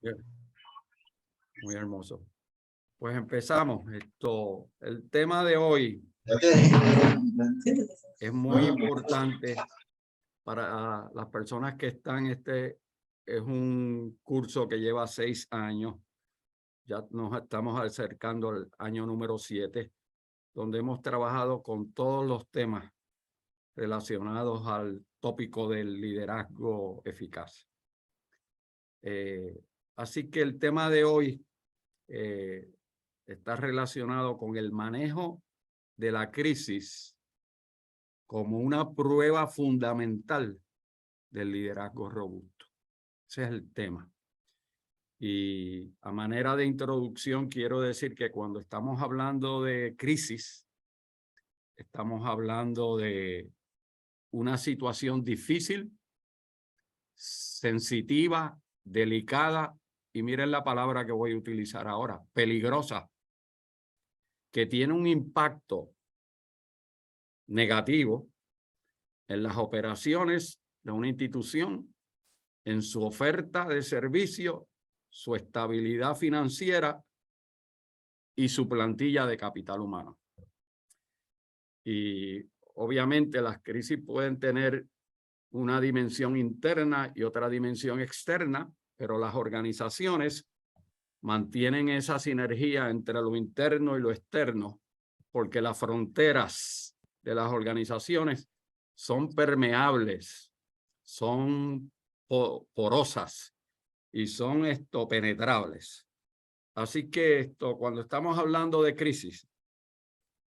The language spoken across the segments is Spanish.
Bien. Muy hermoso. Pues empezamos. El tema de hoy es muy importante para las personas que están. Es un curso que lleva 6 años. Ya nos estamos acercando al año número 7, donde hemos trabajado con todos los temas relacionados al tópico del liderazgo eficaz. Así que el tema de hoy está relacionado con el manejo de la crisis como una prueba fundamental del liderazgo robusto. Ese es el tema. Y a manera de introducción quiero decir que cuando estamos hablando de crisis, estamos hablando de una situación difícil, sensitiva, delicada, y miren la palabra que voy a utilizar ahora, peligrosa, que tiene un impacto negativo en las operaciones de una institución, en su oferta de servicio, su estabilidad financiera y su plantilla de capital humano. Y obviamente las crisis pueden tener una dimensión interna y otra dimensión externa, pero las organizaciones mantienen esa sinergia entre lo interno y lo externo, porque las fronteras de las organizaciones son permeables, son porosas y son penetrables. Así que cuando estamos hablando de crisis,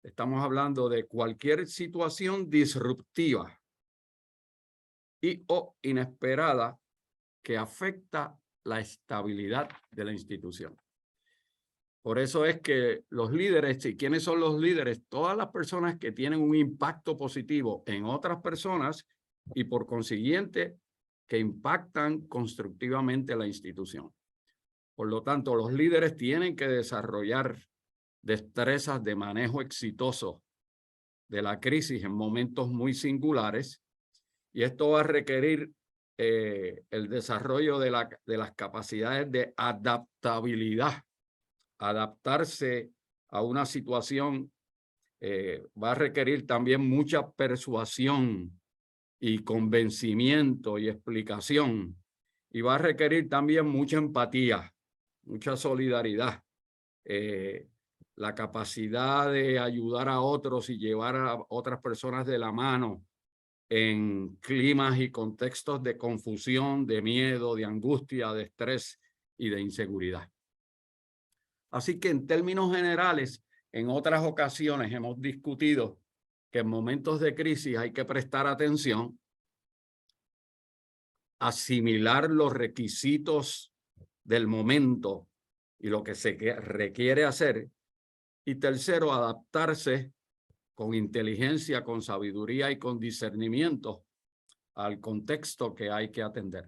estamos hablando de cualquier situación disruptiva y o inesperada que afecta la estabilidad de la institución. Por eso es que los líderes, ¿y quiénes son los líderes? Todas las personas que tienen un impacto positivo en otras personas y por consiguiente que impactan constructivamente la institución. Por lo tanto, los líderes tienen que desarrollar destrezas de manejo exitoso de la crisis en momentos muy singulares, y esto va a requerir el desarrollo de las capacidades de adaptabilidad. Adaptarse a una situación va a requerir también mucha persuasión y convencimiento y explicación, y va a requerir también mucha empatía, mucha solidaridad, la capacidad de ayudar a otros y llevar a otras personas de la mano en climas y contextos de confusión, de miedo, de angustia, de estrés y de inseguridad. Así que en términos generales, en otras ocasiones hemos discutido que en momentos de crisis hay que prestar atención, asimilar los requisitos del momento y lo que se requiere hacer. Y tercero, adaptarse con inteligencia, con sabiduría y con discernimiento al contexto que hay que atender.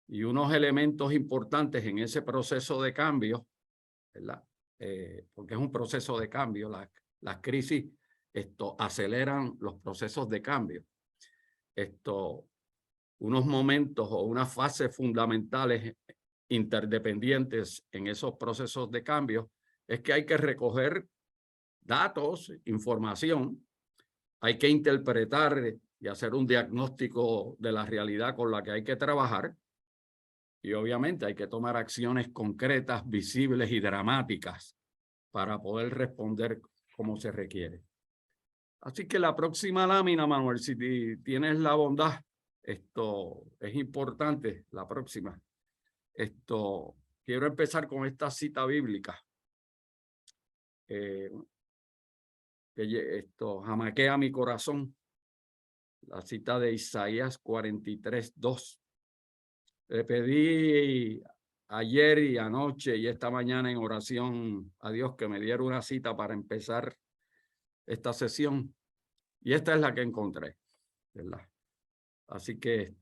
Y unos elementos importantes en ese proceso de cambio, ¿verdad? Porque es un proceso de cambio, las crisis aceleran los procesos de cambio. Unos momentos o unas fases fundamentales interdependientes en esos procesos de cambio es que hay que recoger datos, información, hay que interpretar y hacer un diagnóstico de la realidad con la que hay que trabajar, y obviamente hay que tomar acciones concretas, visibles y dramáticas para poder responder como se requiere. Así que la próxima lámina, Manuel, si tienes la bondad, esto es importante, la próxima. Quiero empezar con esta cita bíblica. Jamaquea mi corazón. La cita de Isaías 43:2. Le pedí ayer y anoche y esta mañana en oración a Dios que me diera una cita para empezar esta sesión, y esta es la que encontré, ¿verdad? Así que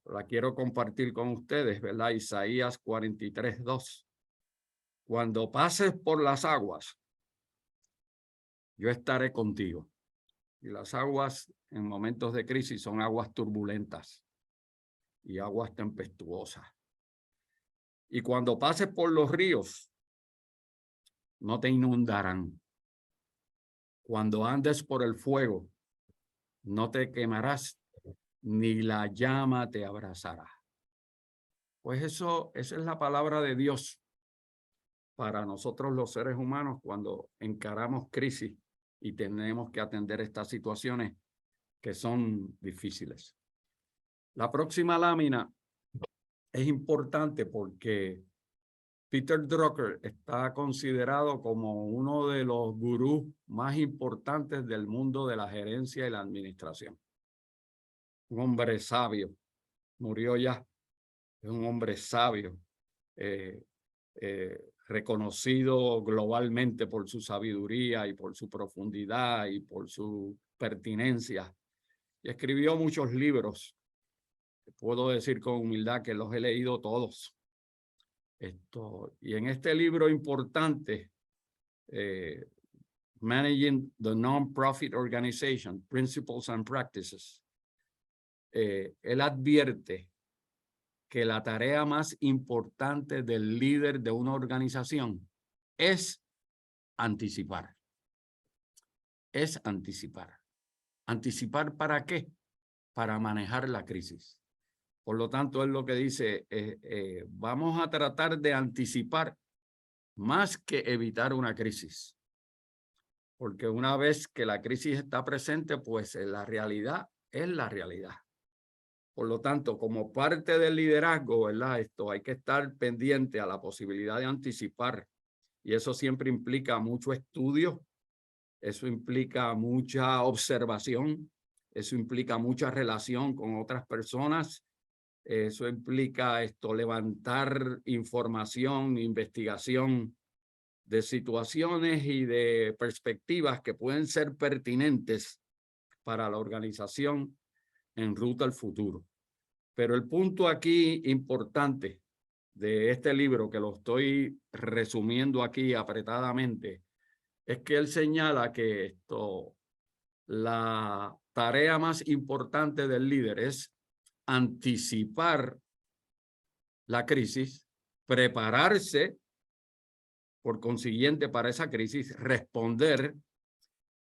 la quiero compartir con ustedes, ¿verdad? Isaías 43:2. Cuando pases por las aguas, yo estaré contigo. Y las aguas en momentos de crisis son aguas turbulentas y aguas tempestuosas. Y cuando pases por los ríos, no te inundarán. Cuando andes por el fuego, no te quemarás, ni la llama te abrazará. Pues esa es la palabra de Dios para nosotros los seres humanos cuando encaramos crisis y tenemos que atender estas situaciones que son difíciles. La próxima lámina es importante porque Peter Drucker está considerado como uno de los gurús más importantes del mundo de la gerencia y la administración. Un hombre sabio, murió ya, es un hombre sabio, reconocido globalmente por su sabiduría y por su profundidad y por su pertinencia. Y escribió muchos libros. Puedo decir con humildad que los he leído todos. Y en este libro importante, Managing the Non-Profit Organization, Principles and Practices, él advierte que la tarea más importante del líder de una organización es anticipar. Es anticipar. ¿Anticipar para qué? Para manejar la crisis. Por lo tanto, él lo que dice es, vamos a tratar de anticipar más que evitar una crisis. Porque una vez que la crisis está presente, pues la realidad es la realidad. Por lo tanto, como parte del liderazgo, ¿verdad? Hay que estar pendiente a la posibilidad de anticipar. Y eso siempre implica mucho estudio, eso implica mucha observación, eso implica mucha relación con otras personas, eso implica levantar información, investigación de situaciones y de perspectivas que pueden ser pertinentes para la organización en ruta al futuro. Pero el punto aquí importante de este libro, que lo estoy resumiendo aquí apretadamente, es que él señala que la tarea más importante del líder es anticipar la crisis, prepararse por consiguiente para esa crisis, responder,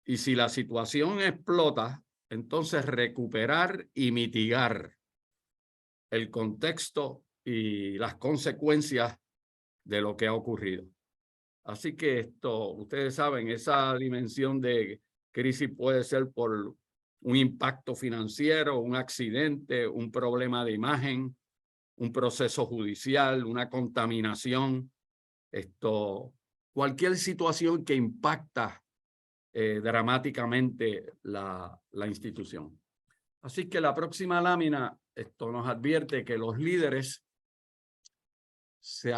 y si la situación explota, entonces recuperar y mitigar el contexto y las consecuencias de lo que ha ocurrido. Así que ustedes saben, esa dimensión de crisis puede ser por un impacto financiero, un accidente, un problema de imagen, un proceso judicial, una contaminación, cualquier situación que impacta dramáticamente la institución. Así que la próxima lámina nos advierte que los líderes se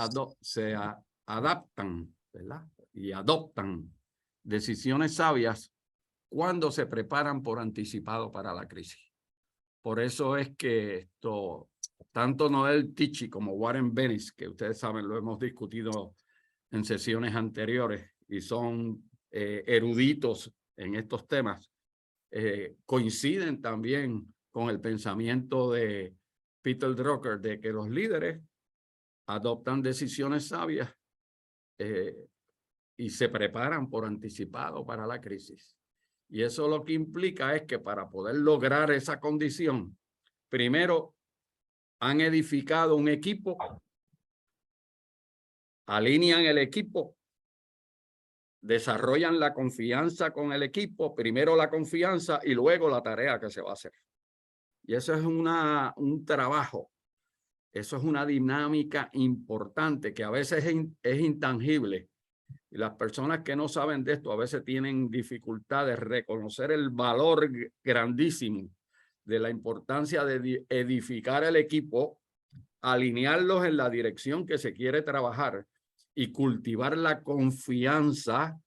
adaptan, ¿verdad? Y adoptan decisiones sabias cuando se preparan por anticipado para la crisis. Por eso es que tanto Noel Tichy como Warren Bennis, que ustedes saben, lo hemos discutido en sesiones anteriores y son eruditos en estos temas, coinciden también con el pensamiento de Peter Drucker de que los líderes adoptan decisiones sabias y se preparan por anticipado para la crisis. Y eso lo que implica es que para poder lograr esa condición, primero han edificado un equipo, alinean el equipo, desarrollan la confianza con el equipo, primero la confianza y luego la tarea que se va a hacer. Y eso es un trabajo, eso es una dinámica importante que a veces es intangible. Y las personas que no saben de esto a veces tienen dificultad de reconocer el valor grandísimo de la importancia de edificar el equipo, alinearlos en la dirección que se quiere trabajar y cultivar la confianza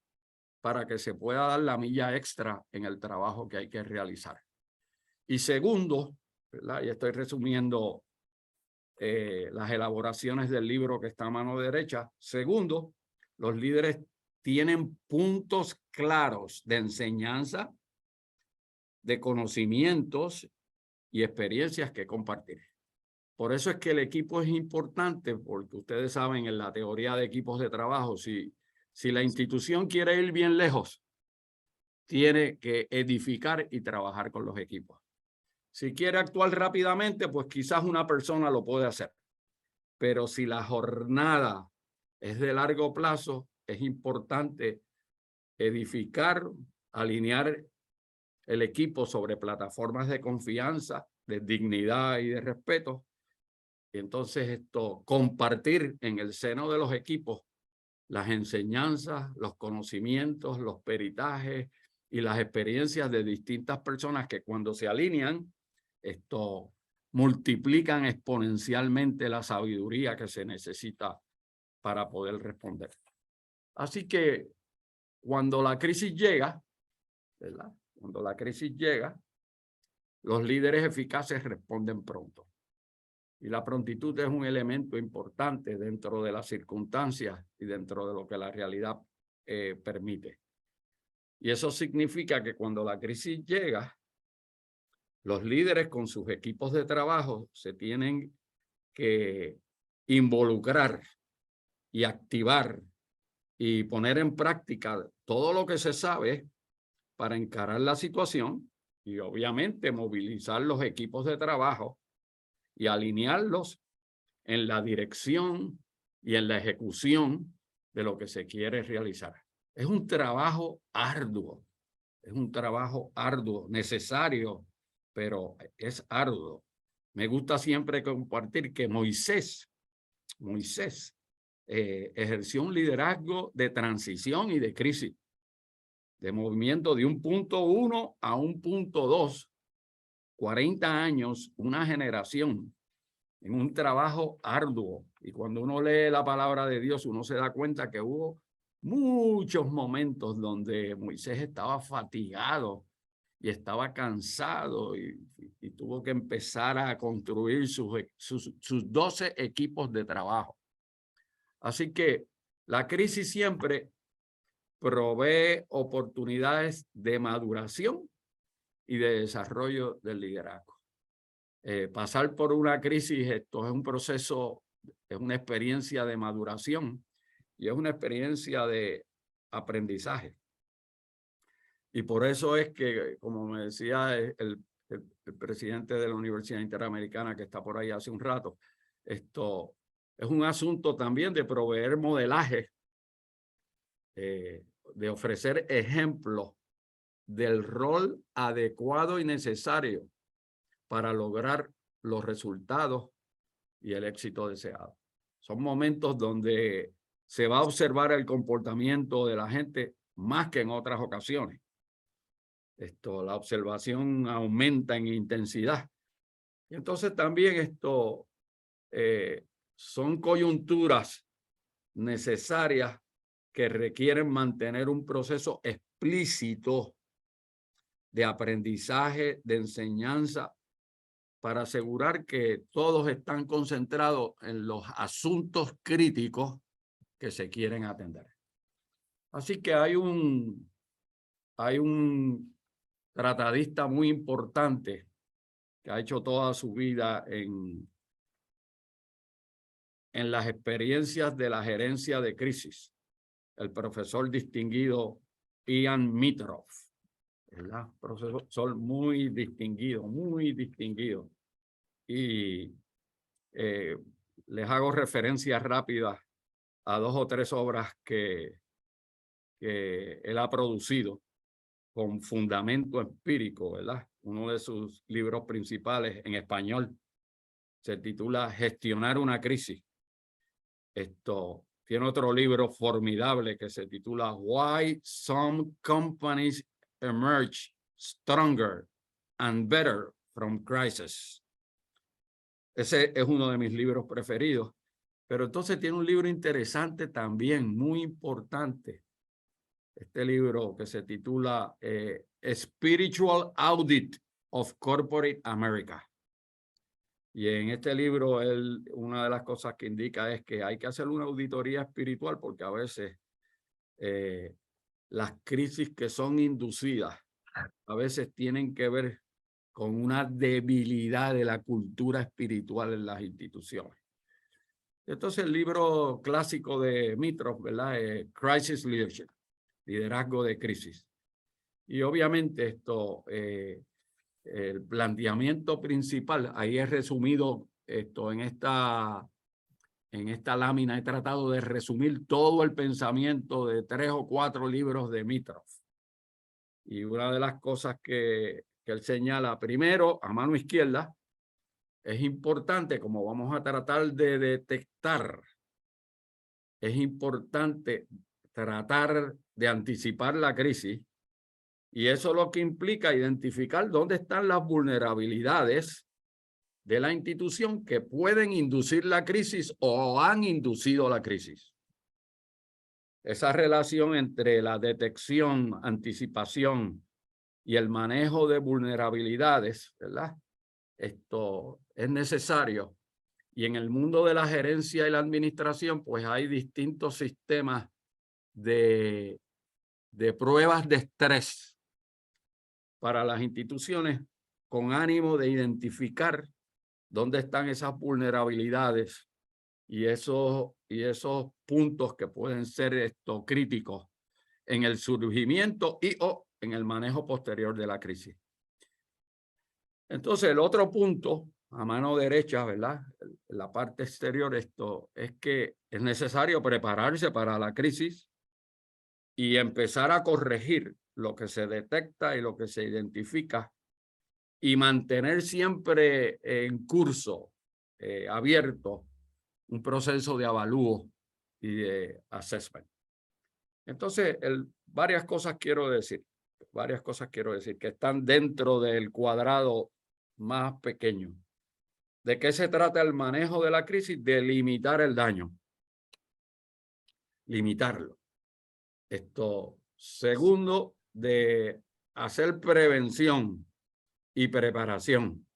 para que se pueda dar la milla extra en el trabajo que hay que realizar. Y segundo, ¿verdad? Y estoy resumiendo las elaboraciones del libro que está a mano derecha. Segundo, los líderes tienen puntos claros de enseñanza, de conocimientos y experiencias que compartir. Por eso es que el equipo es importante, porque ustedes saben en la teoría de equipos de trabajo, si la institución quiere ir bien lejos, tiene que edificar y trabajar con los equipos. Si quiere actuar rápidamente, pues quizás una persona lo puede hacer. Pero si la jornada es de largo plazo, es importante edificar, alinear el equipo sobre plataformas de confianza, de dignidad y de respeto. Y entonces compartir en el seno de los equipos las enseñanzas, los conocimientos, los peritajes y las experiencias de distintas personas que cuando se alinean, multiplican exponencialmente la sabiduría que se necesita para poder responder. Así que cuando la crisis llega, ¿verdad? Cuando la crisis llega, los líderes eficaces responden pronto. Y la prontitud es un elemento importante dentro de las circunstancias y dentro de lo que la realidad permite. Y eso significa que cuando la crisis llega, los líderes con sus equipos de trabajo se tienen que involucrar y activar y poner en práctica todo lo que se sabe para encarar la situación y obviamente movilizar los equipos de trabajo y alinearlos en la dirección y en la ejecución de lo que se quiere realizar. Es un trabajo arduo, necesario, pero es arduo. Me gusta siempre compartir que Moisés ejerció un liderazgo de transición y de crisis, de movimiento de un punto 1 a un punto 2, 40 años, una generación, en un trabajo arduo. Y cuando uno lee la palabra de Dios, uno se da cuenta que hubo muchos momentos donde Moisés estaba fatigado y estaba cansado y tuvo que empezar a construir sus 12 equipos de trabajo. Así que la crisis siempre provee oportunidades de maduración y de desarrollo del liderazgo. Pasar por una crisis, esto es un proceso, es una experiencia de maduración y es una experiencia de aprendizaje. Y por eso es que, como me decía el presidente de la Universidad Interamericana que está por ahí hace un rato, esto es un asunto también de proveer modelaje, de ofrecer ejemplos del rol adecuado y necesario para lograr los resultados y el éxito deseado. Son momentos donde se va a observar el comportamiento de la gente más que en otras ocasiones. La observación aumenta en intensidad. Y entonces también son coyunturas necesarias que requieren mantener un proceso explícito de aprendizaje, de enseñanza, para asegurar que todos están concentrados en los asuntos críticos que se quieren atender. Así que hay un tratadista muy importante que ha hecho toda su vida en las experiencias de la gerencia de crisis, el profesor distinguido Ian Mitroff, ¿verdad? Profesor muy distinguido, y les hago referencias rápidas a 2 o 3 obras que él ha producido con fundamento empírico, ¿verdad? Uno de sus libros principales en español se titula Gestionar una crisis. Tiene otro libro formidable que se titula Why Some Companies Emerge Stronger and Better from Crisis. Ese es uno de mis libros preferidos. Pero entonces tiene un libro interesante también, muy importante. Este libro que se titula Spiritual Audit of Corporate America. Y en este libro, una de las cosas que indica es que hay que hacer una auditoría espiritual porque a veces las crisis que son inducidas a veces tienen que ver con una debilidad de la cultura espiritual en las instituciones. Entonces el libro clásico de Mitrov, ¿verdad? Crisis Leadership, liderazgo de crisis. Y obviamente esto, el planteamiento principal, ahí he resumido esto en esta lámina, he tratado de resumir todo el pensamiento de 3 o 4 libros de Mitrov. Y una de las cosas que él señala, primero, a mano izquierda, es importante, como vamos a tratar de detectar, es importante tratar de anticipar la crisis, y eso lo que implica identificar dónde están las vulnerabilidades de la institución que pueden inducir la crisis o han inducido la crisis. Esa relación entre la detección, anticipación y el manejo de vulnerabilidades, ¿verdad? Esto es necesario. Y en el mundo de la gerencia y la administración, pues hay distintos sistemas de pruebas de estrés para las instituciones con ánimo de identificar dónde están esas vulnerabilidades y esos puntos que pueden ser críticos en el surgimiento y o en el manejo posterior de la crisis. Entonces, el otro punto, a mano derecha, ¿verdad? En la parte exterior, esto es que es necesario prepararse para la crisis y empezar a corregir lo que se detecta y lo que se identifica y mantener siempre en curso, abierto, un proceso de avalúo y de assessment. Entonces, varias cosas quiero decir que están dentro del cuadrado más pequeño. ¿De qué se trata el manejo de la crisis? De limitar el daño. Limitarlo. Segundo, de hacer prevención y preparación.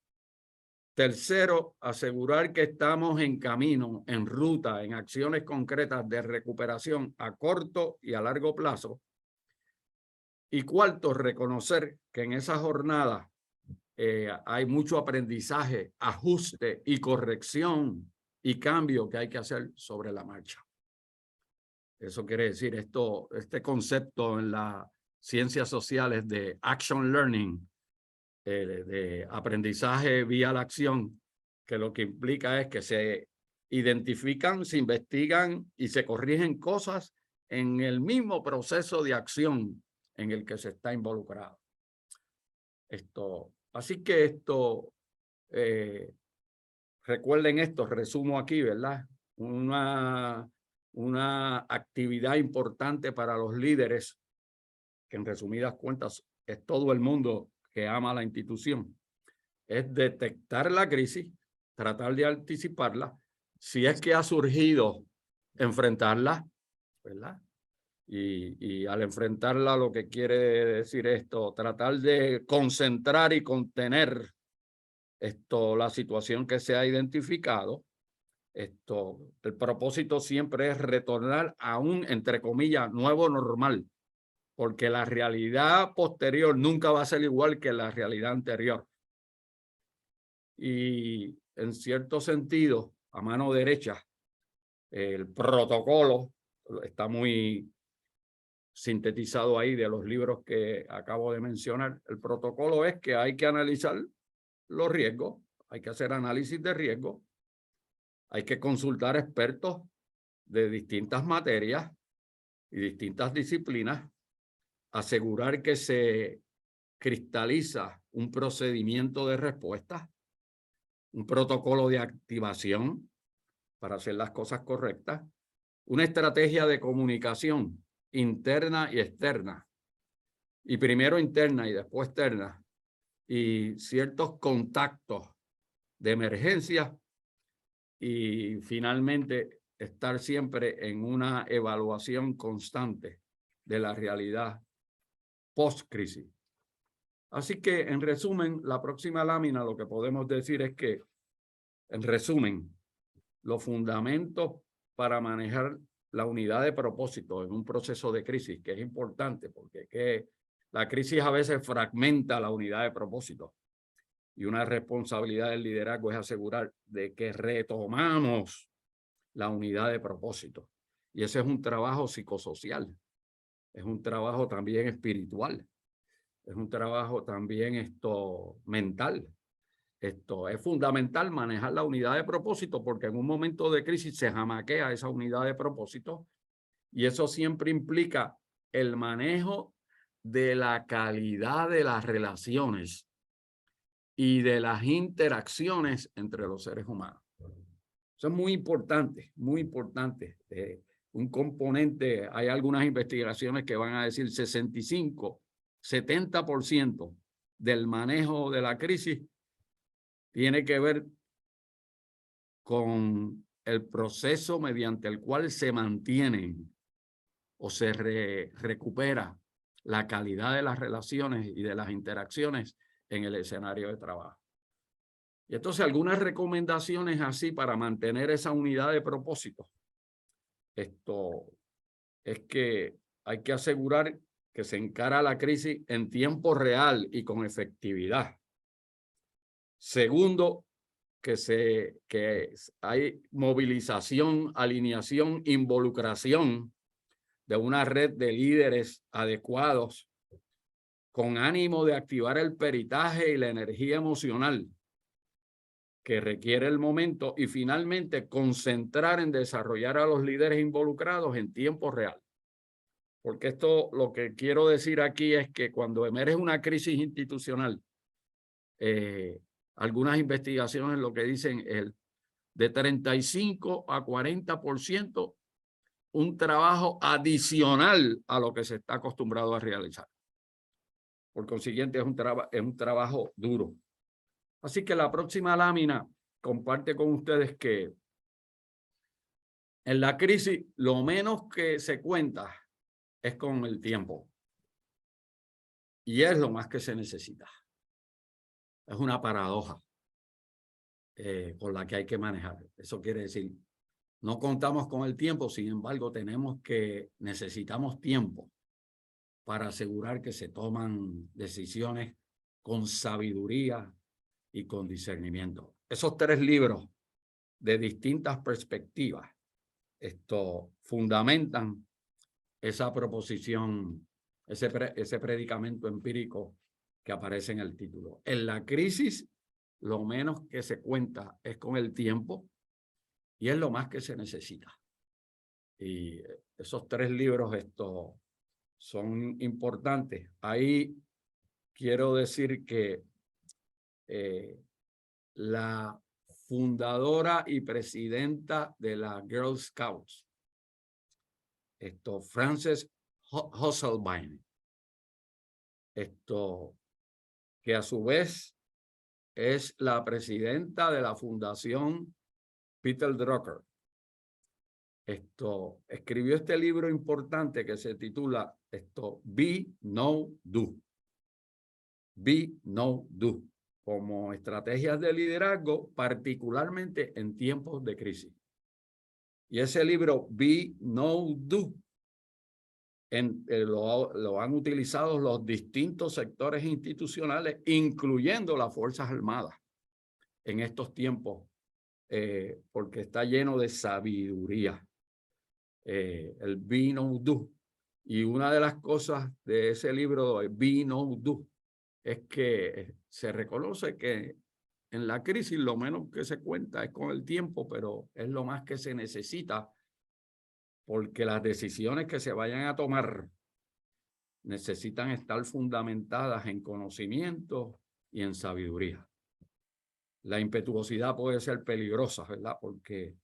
Tercero, asegurar que estamos en camino, en ruta, en acciones concretas de recuperación a corto y a largo plazo. Y cuarto, reconocer que en esa jornada hay mucho aprendizaje, ajuste y corrección y cambio que hay que hacer sobre la marcha. Eso quiere decir este concepto en las ciencias sociales de action learning, de aprendizaje vía la acción, que lo que implica es que se identifican, se investigan y se corrigen cosas en el mismo proceso de acción en el que se está involucrado. Así que recuerden esto, resumo aquí, ¿verdad? Una actividad importante para los líderes, que en resumidas cuentas es todo el mundo que ama la institución, es detectar la crisis, tratar de anticiparla, si es que ha surgido, enfrentarla, ¿verdad? Y al enfrentarla, lo que quiere decir tratar de concentrar y contener la situación que se ha identificado. El propósito siempre es retornar a un, entre comillas, nuevo normal, porque la realidad posterior nunca va a ser igual que la realidad anterior. Y en cierto sentido, a mano derecha, el protocolo está muy sintetizado ahí de los libros que acabo de mencionar. El protocolo es que hay que analizar los riesgos, hay que hacer análisis de riesgo, hay que consultar expertos de distintas materias y distintas disciplinas, asegurar que se cristaliza un procedimiento de respuesta, un protocolo de activación para hacer las cosas correctas, una estrategia de comunicación interna y externa, y primero interna y después externa, y ciertos contactos de emergencia, y finalmente estar siempre en una evaluación constante de la realidad post-crisis. Así que, en resumen, la próxima lámina lo que podemos decir es que, en resumen, los fundamentos para manejar la unidad de propósito en un proceso de crisis, que es importante porque la crisis a veces fragmenta la unidad de propósito. Y una responsabilidad del liderazgo es asegurar de que retomamos la unidad de propósito. Y ese es un trabajo psicosocial, es un trabajo también espiritual, es un trabajo también mental. Esto es fundamental, manejar la unidad de propósito, porque en un momento de crisis se jamaquea esa unidad de propósito, y eso siempre implica el manejo de la calidad de las relaciones y de las interacciones entre los seres humanos. Eso es muy importante, muy importante. Un componente, hay algunas investigaciones que van a decir 65, 70% del manejo de la crisis tiene que ver con el proceso mediante el cual se mantienen o se recupera la calidad de las relaciones y de las interacciones en el escenario de trabajo. Y entonces algunas recomendaciones así para mantener esa unidad de propósito. Esto es que hay que asegurar que se encara la crisis en tiempo real y con efectividad. Segundo, que hay movilización, alineación, involucración de una red de líderes adecuados con ánimo de activar el peritaje y la energía emocional que requiere el momento, y finalmente concentrar en desarrollar a los líderes involucrados en tiempo real. Porque esto, lo que quiero decir aquí es que cuando emerge una crisis institucional, algunas investigaciones lo que dicen es de 35 a 40% un trabajo adicional a lo que se está acostumbrado a realizar. Por consiguiente, es un trabajo duro. Así que la próxima lámina comparte con ustedes que en la crisis lo menos que se cuenta es con el tiempo. Y es lo más que se necesita. Es una paradoja con la que hay que manejar. Eso quiere decir, no contamos con el tiempo, sin embargo, necesitamos tiempo para asegurar que se toman decisiones con sabiduría y con discernimiento. Esos 3 libros de distintas perspectivas fundamentan esa proposición, ese predicamento empírico que aparece en el título. En la crisis, lo menos que se cuenta es con el tiempo y es lo más que se necesita. Y esos 3 libros son importantes. Ahí quiero decir que la fundadora y presidenta de la Girl Scouts, Frances Hesselbein, que a su vez es la presidenta de la Fundación Peter Drucker. Escribió este libro importante que se titula Be, No, Do. Be, No, Do, como estrategias de liderazgo, particularmente en tiempos de crisis. Y ese libro, Be, No, Do, lo han utilizado los distintos sectores institucionales, incluyendo las Fuerzas Armadas, en estos tiempos, porque está lleno de sabiduría. El Be, No, Do. Y una de las cosas de ese libro, Be, No, Do, es que se reconoce que en la crisis lo menos que se cuenta es con el tiempo, pero es lo más que se necesita, porque las decisiones que se vayan a tomar necesitan estar fundamentadas en conocimiento y en sabiduría. La impetuosidad puede ser peligrosa, ¿verdad? Porque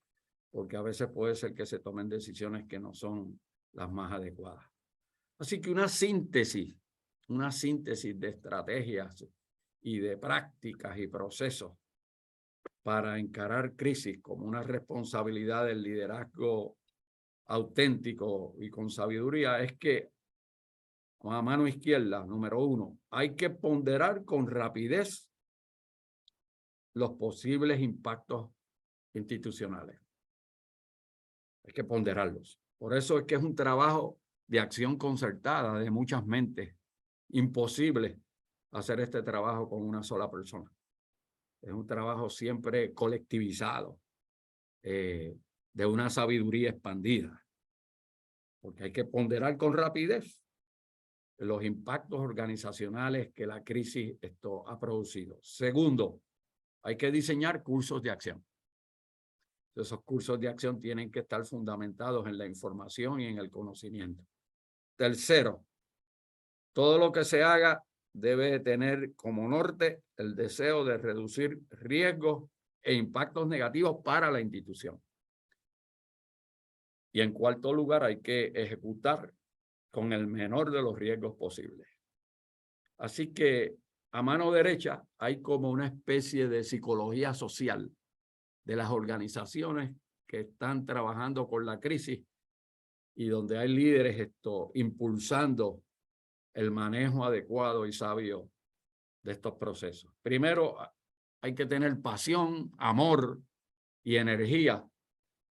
a veces puede ser que se tomen decisiones que no son las más adecuadas. Así que una síntesis de estrategias y de prácticas y procesos para encarar crisis como una responsabilidad del liderazgo auténtico y con sabiduría es que, con la mano izquierda, número 1, hay que ponderar con rapidez los posibles impactos institucionales. Hay que ponderarlos. Por eso es que es un trabajo de acción concertada de muchas mentes. Imposible hacer este trabajo con una sola persona. Es un trabajo siempre colectivizado, de una sabiduría expandida, porque hay que ponderar con rapidez los impactos organizacionales que la crisis ha producido. Segundo, hay que diseñar cursos de acción. Esos cursos de acción tienen que estar fundamentados en la información y en el conocimiento. Tercero, todo lo que se haga debe tener como norte el deseo de reducir riesgos e impactos negativos para la institución. Y en cuarto lugar, hay que ejecutar con el menor de los riesgos posibles. Así que a mano derecha hay como una especie de psicología social de las organizaciones que están trabajando con la crisis y donde hay líderes impulsando el manejo adecuado y sabio de estos procesos. Primero, hay que tener pasión, amor y energía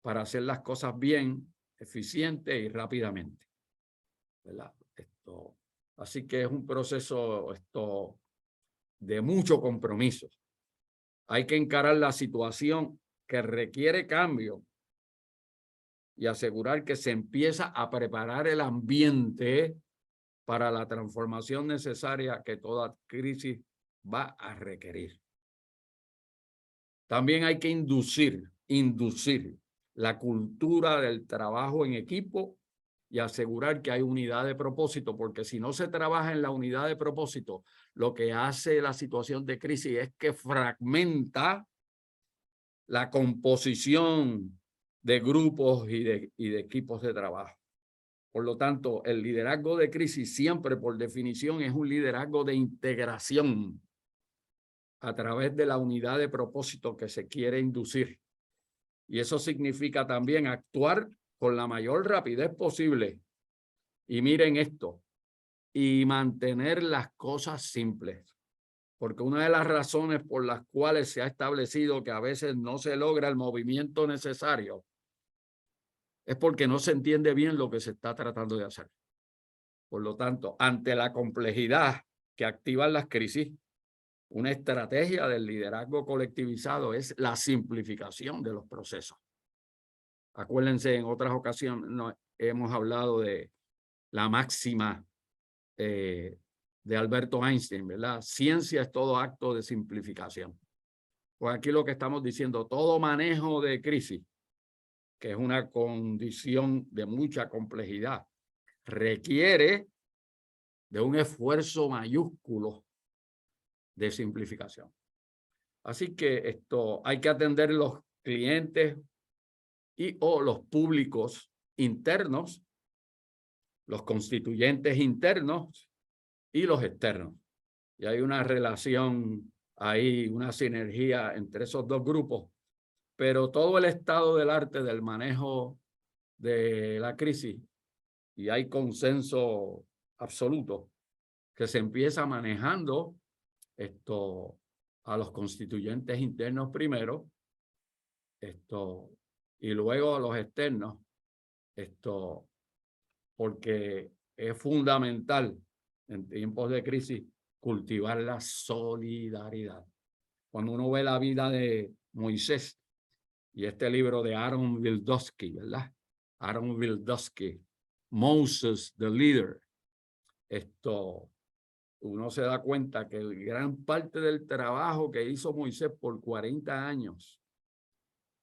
para hacer las cosas bien, eficiente y rápidamente, ¿verdad? Así que es un proceso de mucho compromiso. Hay que encarar la situación que requiere cambio y asegurar que se empieza a preparar el ambiente para la transformación necesaria que toda crisis va a requerir. También hay que inducir la cultura del trabajo en equipo y asegurar que hay unidad de propósito, porque si no se trabaja en la unidad de propósito, lo que hace la situación de crisis es que fragmenta la composición de grupos y de equipos de trabajo. Por lo tanto, el liderazgo de crisis siempre, por definición, es un liderazgo de integración a través de la unidad de propósito que se quiere inducir. Y eso significa también actuar con la mayor rapidez posible. Y miren esto, y mantener las cosas simples. Porque una de las razones por las cuales se ha establecido que a veces no se logra el movimiento necesario es porque no se entiende bien lo que se está tratando de hacer. Por lo tanto, ante la complejidad que activan las crisis, una estrategia del liderazgo colectivizado es la simplificación de los procesos. Acuérdense, en otras ocasiones hemos hablado de la máxima de Alberto Einstein, ¿verdad? Ciencia es todo acto de simplificación. Pues aquí lo que estamos diciendo, todo manejo de crisis, que es una condición de mucha complejidad, requiere de un esfuerzo mayúsculo de simplificación. Así que hay que atender los clientes o los públicos internos, los constituyentes internos y los externos. Y hay una relación ahí, una sinergia entre esos dos grupos, pero todo el estado del arte del manejo de la crisis, y hay consenso absoluto, que se empieza manejando a los constituyentes internos primero, y luego a los externos, porque es fundamental en tiempos de crisis cultivar la solidaridad. Cuando uno ve la vida de Moisés y este libro de Aaron Wildowski, ¿verdad? Aaron Wildowski, Moses, the Leader, uno se da cuenta que gran parte del trabajo que hizo Moisés por 40 años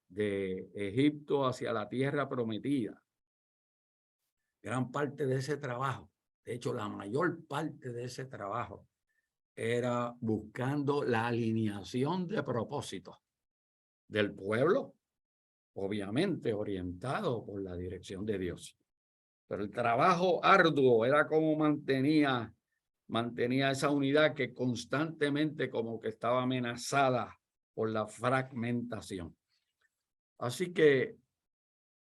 de Egipto hacia la tierra prometida, gran parte de ese trabajo, de hecho la mayor parte de ese trabajo, era buscando la alineación de propósitos del pueblo, obviamente orientado por la dirección de Dios. Pero el trabajo arduo era como mantenía esa unidad que constantemente como que estaba amenazada por la fragmentación. Así que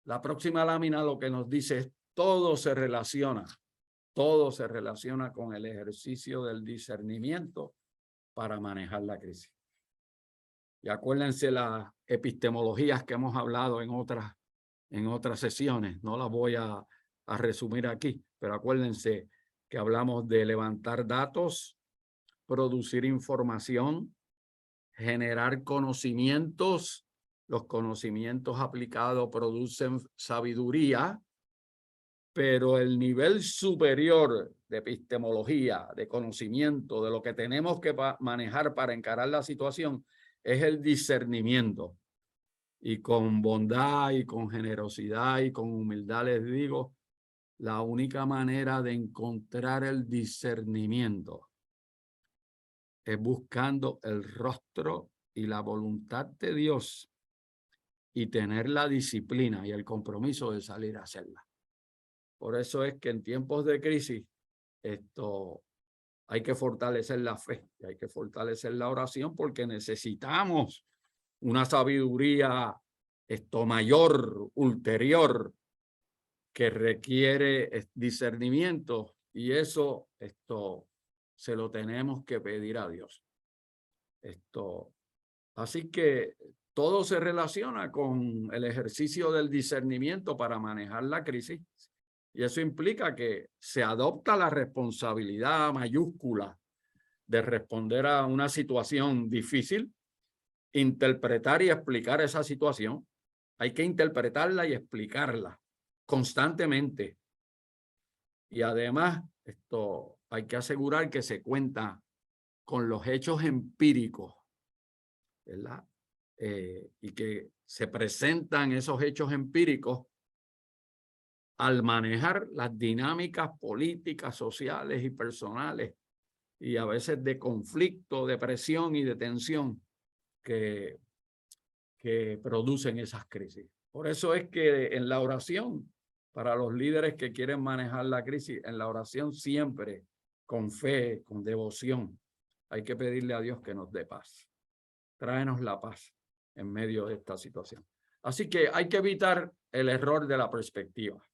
la próxima lámina lo que nos dice es todo se relaciona con el ejercicio del discernimiento para manejar la crisis. Y acuérdense las epistemologías que hemos hablado en otras sesiones, no las voy a resumir aquí, pero acuérdense que hablamos de levantar datos, producir información, generar conocimientos. Los conocimientos aplicados producen sabiduría, pero el nivel superior de epistemología, de conocimiento, de lo que tenemos que manejar para encarar la situación, es el discernimiento. Y con bondad y con generosidad y con humildad les digo, la única manera de encontrar el discernimiento es buscando el rostro y la voluntad de Dios y tener la disciplina y el compromiso de salir a hacerla. Por eso es que en tiempos de crisis hay que fortalecer la fe, y hay que fortalecer la oración, porque necesitamos una sabiduría mayor, ulterior, que requiere discernimiento, y eso se lo tenemos que pedir a Dios. Así que todo se relaciona con el ejercicio del discernimiento para manejar la crisis, y eso implica que se adopta la responsabilidad mayúscula de responder a una situación difícil, interpretar y explicar esa situación. Hay que interpretarla y explicarla constantemente. Y además, hay que asegurar que se cuenta con los hechos empíricos, ¿verdad? Y que se presentan esos hechos empíricos al manejar las dinámicas políticas, sociales y personales, y a veces de conflicto, de presión y de tensión que producen esas crisis. Por eso es que en la oración, para los líderes que quieren manejar la crisis, en la oración siempre, con fe, con devoción, hay que pedirle a Dios que nos dé paz. Tráenos la paz en medio de esta situación. Así que hay que evitar el error de la perspectiva,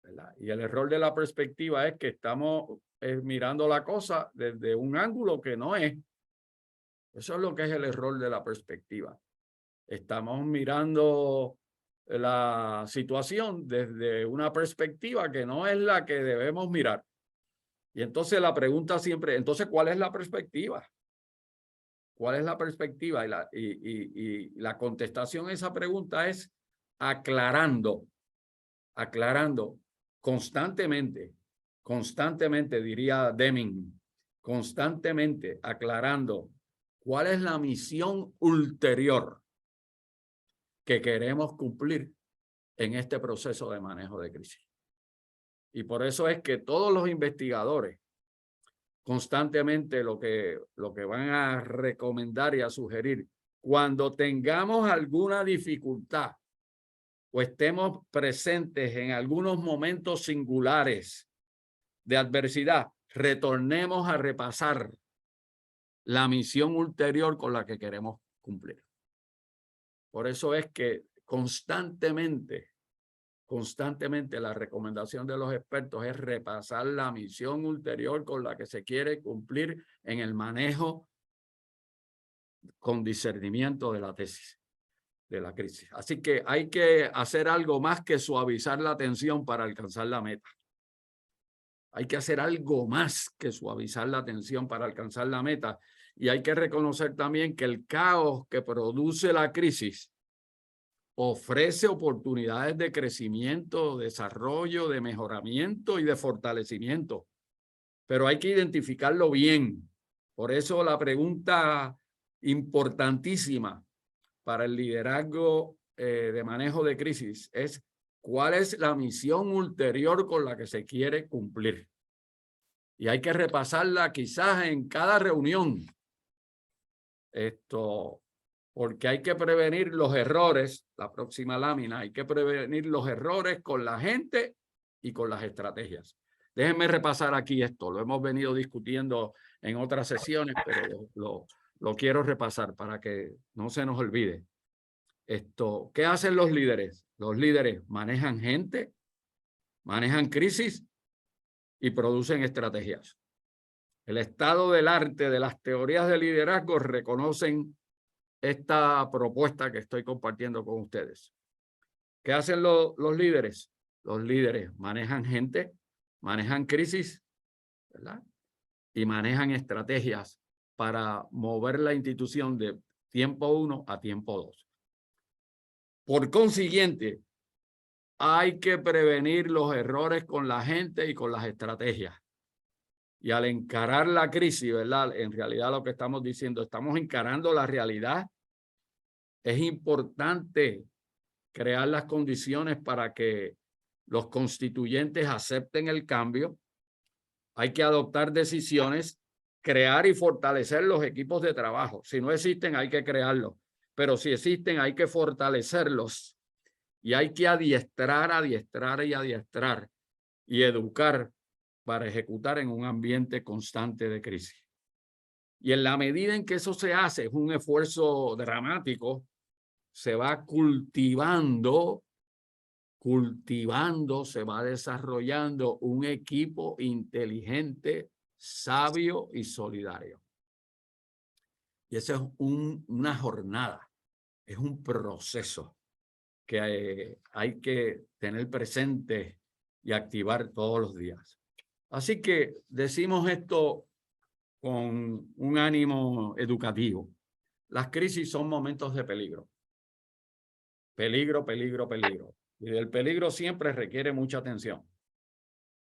¿verdad? Y el error de la perspectiva es que estamos mirando la cosa desde un ángulo que no es. Eso es lo que es el error de la perspectiva. Estamos mirando la situación desde una perspectiva que no es la que debemos mirar. Y entonces la pregunta siempre, entonces, ¿cuál es la perspectiva? ¿Cuál es la perspectiva? Y la contestación a esa pregunta es aclarando constantemente, diría Deming, constantemente aclarando cuál es la misión ulterior que queremos cumplir en este proceso de manejo de crisis. Y por eso es que todos los investigadores constantemente lo que van a recomendar y a sugerir, cuando tengamos alguna dificultad o estemos presentes en algunos momentos singulares de adversidad, retornemos a repasar la misión ulterior con la que queremos cumplir. Por eso es que constantemente la recomendación de los expertos es repasar la misión ulterior con la que se quiere cumplir en el manejo con discernimiento de la tesis, de la crisis. Así que hay que hacer algo más que suavizar la tensión para alcanzar la meta. Hay que hacer algo más que suavizar la tensión para alcanzar la meta. Y hay que reconocer también que el caos que produce la crisis ofrece oportunidades de crecimiento, desarrollo, de mejoramiento y de fortalecimiento. Pero hay que identificarlo bien. Por eso la pregunta importantísima para el liderazgo de manejo de crisis es: ¿cuál es la misión ulterior con la que se quiere cumplir? Y hay que repasarla quizás en cada reunión. Porque hay que prevenir los errores, la próxima lámina, hay que prevenir los errores con la gente y con las estrategias. Déjenme repasar aquí esto, lo hemos venido discutiendo en otras sesiones, pero lo quiero repasar para que no se nos olvide. ¿Qué hacen los líderes? Los líderes manejan gente, manejan crisis y producen estrategias. El estado del arte de las teorías de liderazgo reconocen esta propuesta que estoy compartiendo con ustedes. ¿Qué hacen los líderes? Los líderes manejan gente, manejan crisis, ¿verdad? Y manejan estrategias para mover la institución de tiempo 1 a tiempo 2. Por consiguiente, hay que prevenir los errores con la gente y con las estrategias. Y al encarar la crisis, ¿verdad? En realidad lo que estamos diciendo, estamos encarando la realidad. Es importante crear las condiciones para que los constituyentes acepten el cambio. Hay que adoptar decisiones, crear y fortalecer los equipos de trabajo. Si no existen, hay que crearlos. Pero si existen, hay que fortalecerlos. Y hay que adiestrar y educar para ejecutar en un ambiente constante de crisis. Y en la medida en que eso se hace, es un esfuerzo dramático, se va cultivando, se va desarrollando un equipo inteligente, sabio y solidario. Y eso es una jornada, es un proceso que hay que tener presente y activar todos los días. Así que decimos esto con un ánimo educativo. Las crisis son momentos de peligro. Peligro, peligro, peligro. Y el peligro siempre requiere mucha atención.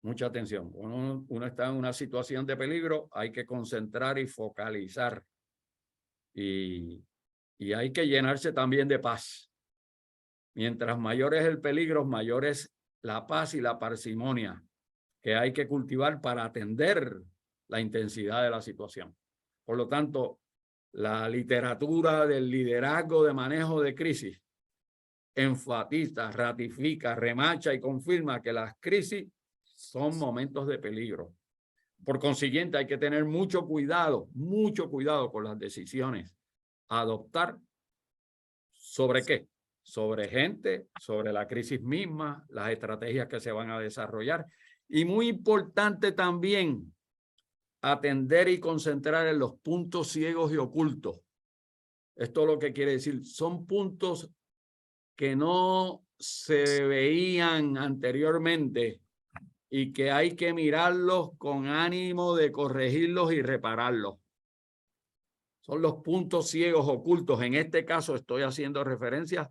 Mucha atención. Uno está en una situación de peligro, hay que concentrar y focalizar. Y hay que llenarse también de paz. Mientras mayor es el peligro, mayor es la paz y la parsimonia que hay que cultivar para atender la intensidad de la situación. Por lo tanto, la literatura del liderazgo de manejo de crisis enfatiza, ratifica, remacha y confirma que las crisis son momentos de peligro. Por consiguiente, hay que tener mucho cuidado con las decisiones a adoptar. ¿Sobre qué? Sobre gente, sobre la crisis misma, las estrategias que se van a desarrollar. Y muy importante también, atender y concentrar en los puntos ciegos y ocultos. Esto lo que quiere decir, son puntos que no se veían anteriormente y que hay que mirarlos con ánimo de corregirlos y repararlos. Son los puntos ciegos ocultos. En este caso estoy haciendo referencia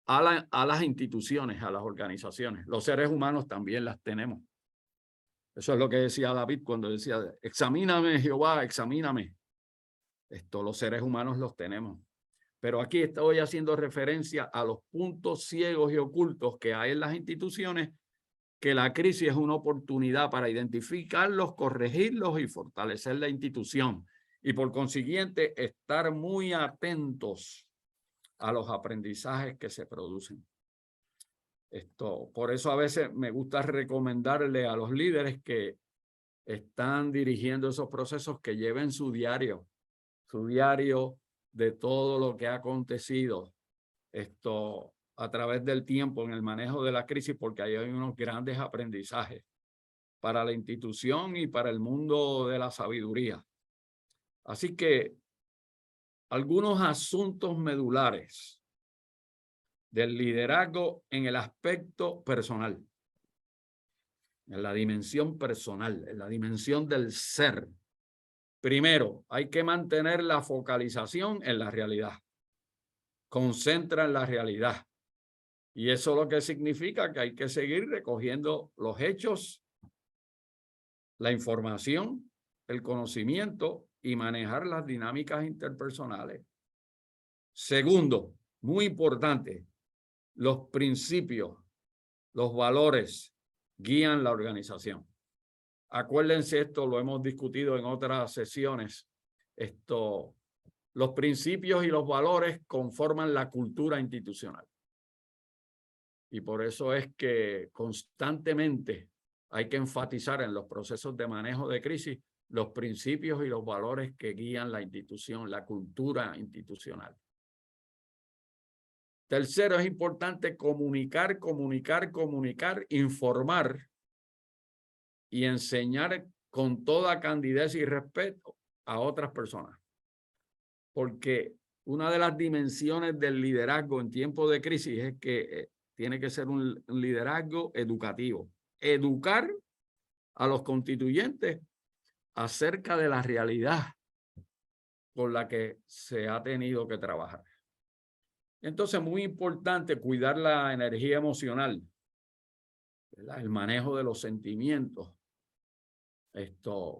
a las instituciones, a las organizaciones. Los seres humanos también las tenemos. Eso es lo que decía David cuando decía, examíname, Jehová, examíname. Los seres humanos los tenemos. Pero aquí estoy haciendo referencia a los puntos ciegos y ocultos que hay en las instituciones, que la crisis es una oportunidad para identificarlos, corregirlos y fortalecer la institución. Y por consiguiente, estar muy atentos a los aprendizajes que se producen. Por eso a veces me gusta recomendarle a los líderes que están dirigiendo esos procesos que lleven su diario de todo lo que ha acontecido a través del tiempo en el manejo de la crisis, porque ahí hay unos grandes aprendizajes para la institución y para el mundo de la sabiduría. Así que algunos asuntos medulares del liderazgo en el aspecto personal, en la dimensión personal, en la dimensión del ser. Primero, hay que mantener la focalización en la realidad. Concentra en la realidad. Y eso lo que significa que hay que seguir recogiendo los hechos, la información, el conocimiento y manejar las dinámicas interpersonales. Segundo, muy importante, los principios, los valores guían la organización. Acuérdense, esto lo hemos discutido en otras sesiones. Los principios y los valores conforman la cultura institucional. Y por eso es que constantemente hay que enfatizar en los procesos de manejo de crisis los principios y los valores que guían la institución, la cultura institucional. Tercero, es importante comunicar, informar y enseñar con toda candidez y respeto a otras personas. Porque una de las dimensiones del liderazgo en tiempos de crisis es que tiene que ser un liderazgo educativo. Educar a los constituyentes acerca de la realidad con la que se ha tenido que trabajar. Entonces, muy importante cuidar la energía emocional, ¿verdad? El manejo de los sentimientos,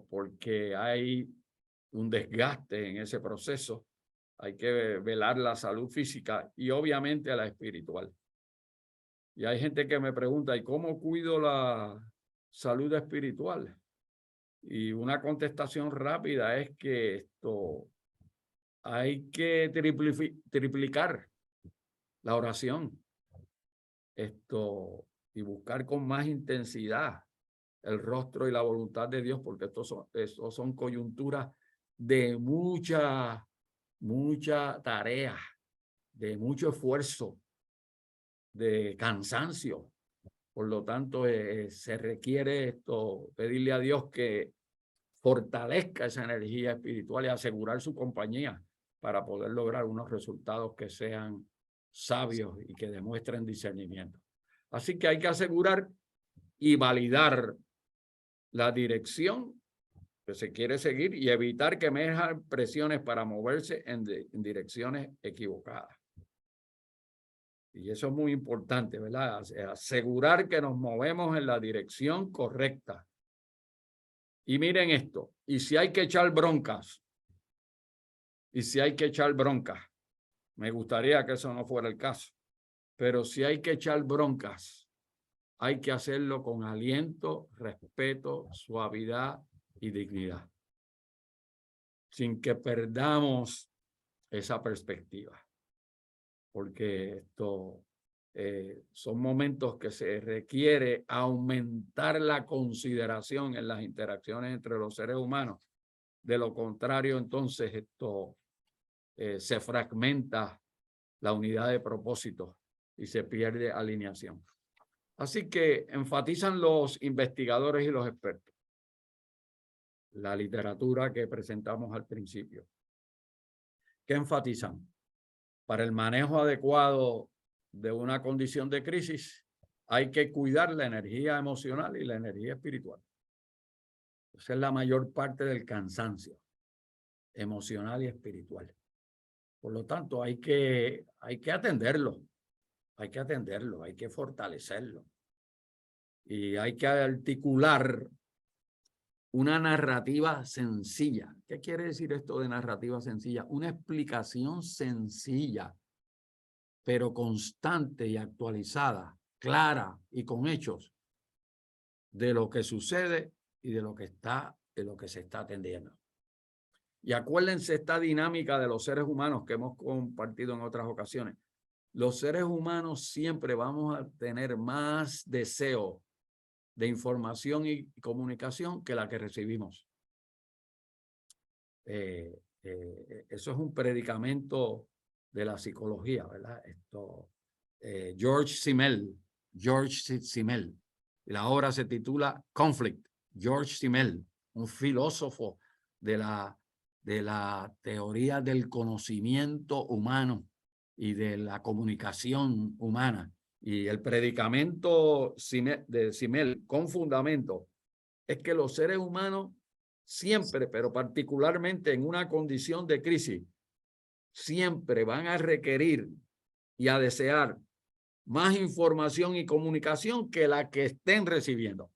porque hay un desgaste en ese proceso. Hay que velar la salud física y obviamente la espiritual. Y hay gente que me pregunta, ¿y cómo cuido la salud espiritual? Y una contestación rápida es que hay que triplicar la oración, y buscar con más intensidad el rostro y la voluntad de Dios, porque estos son coyunturas de mucha tarea, de mucho esfuerzo, de cansancio. Por lo tanto, se requiere pedirle a Dios que fortalezca esa energía espiritual y asegurar su compañía para poder lograr unos resultados que sean sabios y que demuestren discernimiento. Así que hay que asegurar y validar la dirección que se quiere seguir y evitar que emerjan presiones para moverse en direcciones equivocadas. Y eso es muy importante, ¿verdad? Asegurar que nos movemos en la dirección correcta. Y miren esto, y si hay que echar broncas, me gustaría que eso no fuera el caso, pero si hay que echar broncas, hay que hacerlo con aliento, respeto, suavidad y dignidad, sin que perdamos esa perspectiva, porque son momentos que se requiere aumentar la consideración en las interacciones entre los seres humanos. De lo contrario, entonces se fragmenta la unidad de propósito y se pierde alineación. Así que enfatizan los investigadores y los expertos la literatura que presentamos al principio. ¿Qué enfatizan? Para el manejo adecuado de una condición de crisis, hay que cuidar la energía emocional y la energía espiritual. Esa es la mayor parte del cansancio emocional y espiritual. Por lo tanto, hay que atenderlo, hay que fortalecerlo. Y hay que articular una narrativa sencilla. ¿Qué quiere decir esto de narrativa sencilla? Una explicación sencilla, pero constante y actualizada, clara y con hechos de lo que sucede y de lo que se está atendiendo. Y acuérdense esta dinámica de los seres humanos que hemos compartido en otras ocasiones. Los seres humanos siempre vamos a tener más deseo de información y comunicación que la que recibimos. Eso es un predicamento de la psicología, ¿verdad? George Simmel. La obra se titula Conflict. George Simmel, un filósofo de la teoría del conocimiento humano y de la comunicación humana. Y el predicamento de Simmel con fundamento es que los seres humanos siempre, pero particularmente en una condición de crisis, siempre van a requerir y a desear más información y comunicación que la que estén recibiendo.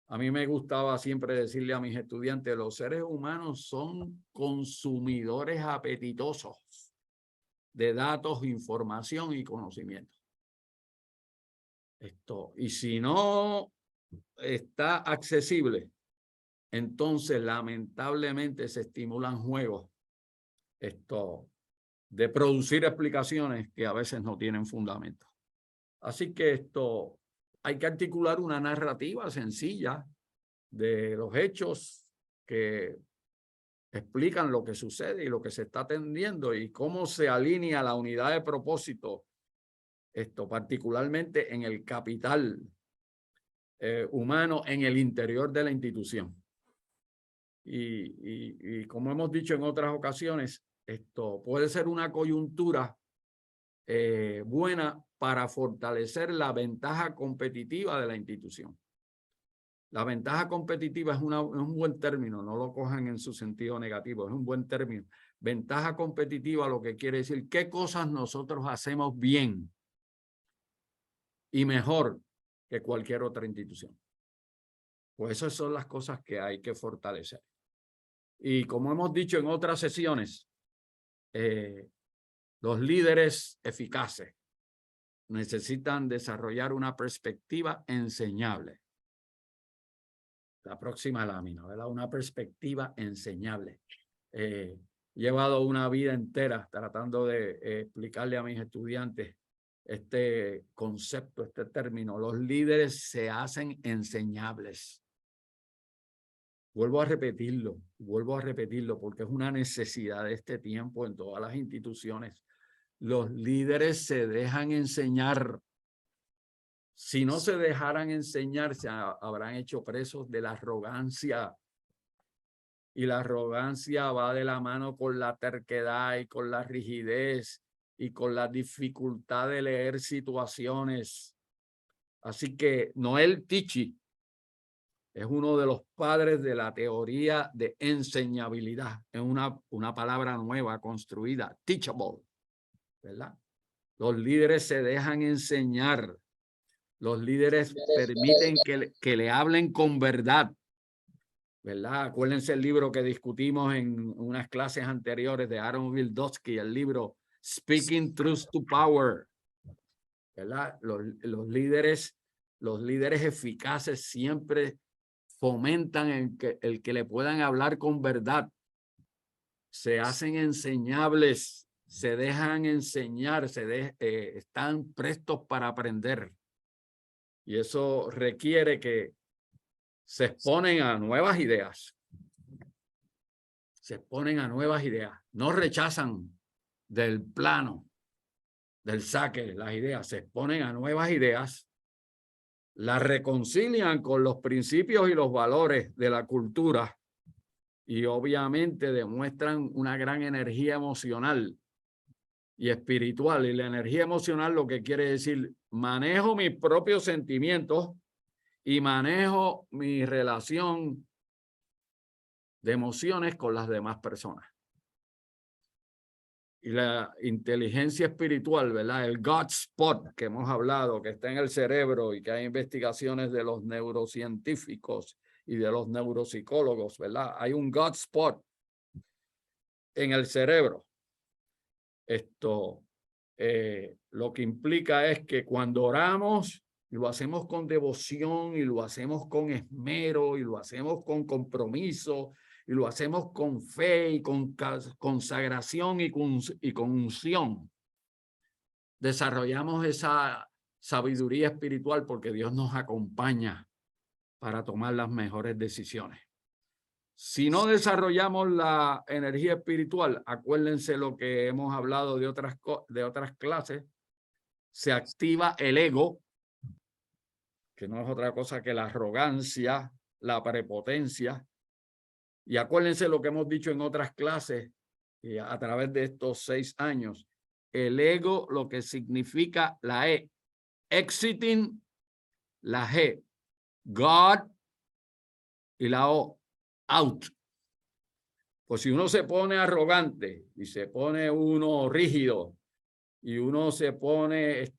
A mí me gustaba siempre decirle a mis estudiantes, los seres humanos son consumidores apetitosos de datos, información y conocimiento. Y si no está accesible, entonces lamentablemente se estimulan juegos de producir explicaciones que a veces no tienen fundamento. Así que hay que articular una narrativa sencilla de los hechos que explican lo que sucede y lo que se está atendiendo y cómo se alinea la unidad de propósito, particularmente en el capital humano en el interior de la institución. Y como hemos dicho en otras ocasiones, esto puede ser una coyuntura buena para fortalecer la ventaja competitiva de la institución. La ventaja competitiva es un buen término, no lo cojan en su sentido negativo, es un buen término. Ventaja competitiva lo que quiere decir qué cosas nosotros hacemos bien y mejor que cualquier otra institución. Pues esas son las cosas que hay que fortalecer. Y como hemos dicho en otras sesiones, los líderes eficaces necesitan desarrollar una perspectiva enseñable. La próxima lámina, ¿verdad? Una perspectiva enseñable. He llevado una vida entera tratando de explicarle a mis estudiantes este concepto, este término. Los líderes se hacen enseñables. Vuelvo a repetirlo porque es una necesidad de este tiempo en todas las instituciones. Los líderes se dejan enseñar. Si no se dejaran enseñar, se habrán hecho presos de la arrogancia. Y la arrogancia va de la mano con la terquedad y con la rigidez y con la dificultad de leer situaciones. Así que Noel Tichy es uno de los padres de la teoría de enseñabilidad. Es una palabra nueva construida, teachable, ¿verdad? Los líderes se dejan enseñar. Los líderes permiten que le hablen con verdad, ¿verdad? Acuérdense el libro que discutimos en unas clases anteriores de Aaron Wildowski, el libro Speaking Truth to Power, ¿verdad? Los líderes eficaces siempre fomentan el que le puedan hablar con verdad. Se hacen enseñables, se dejan enseñar, están prestos para aprender. Y eso requiere que se exponen a nuevas ideas. Se exponen a nuevas ideas. No rechazan del plano, del saque las ideas. Se exponen a nuevas ideas. Las reconcilian con los principios y los valores de la cultura. Y obviamente demuestran una gran energía emocional y espiritual. Y la energía emocional lo que quiere decir, manejo mis propios sentimientos y manejo mi relación de emociones con las demás personas. Y la inteligencia espiritual, ¿verdad? El God Spot que hemos hablado, que está en el cerebro y que hay investigaciones de los neurocientíficos y de los neuropsicólogos, ¿verdad? Hay un God Spot en el cerebro. Esto lo que implica es que cuando oramos, y lo hacemos con devoción, y lo hacemos con esmero, y lo hacemos con compromiso, y lo hacemos con fe, y con consagración, y con unción, desarrollamos esa sabiduría espiritual porque Dios nos acompaña para tomar las mejores decisiones. Si no desarrollamos la energía espiritual, acuérdense lo que hemos hablado de otras clases, se activa el ego, que no es otra cosa que la arrogancia, la prepotencia. Y acuérdense lo que hemos dicho en otras clases a través de estos 6 años. El ego, lo que significa la E, exiting, la G, God, y la O, out. Pues si uno se pone arrogante y se pone uno rígido y uno se pone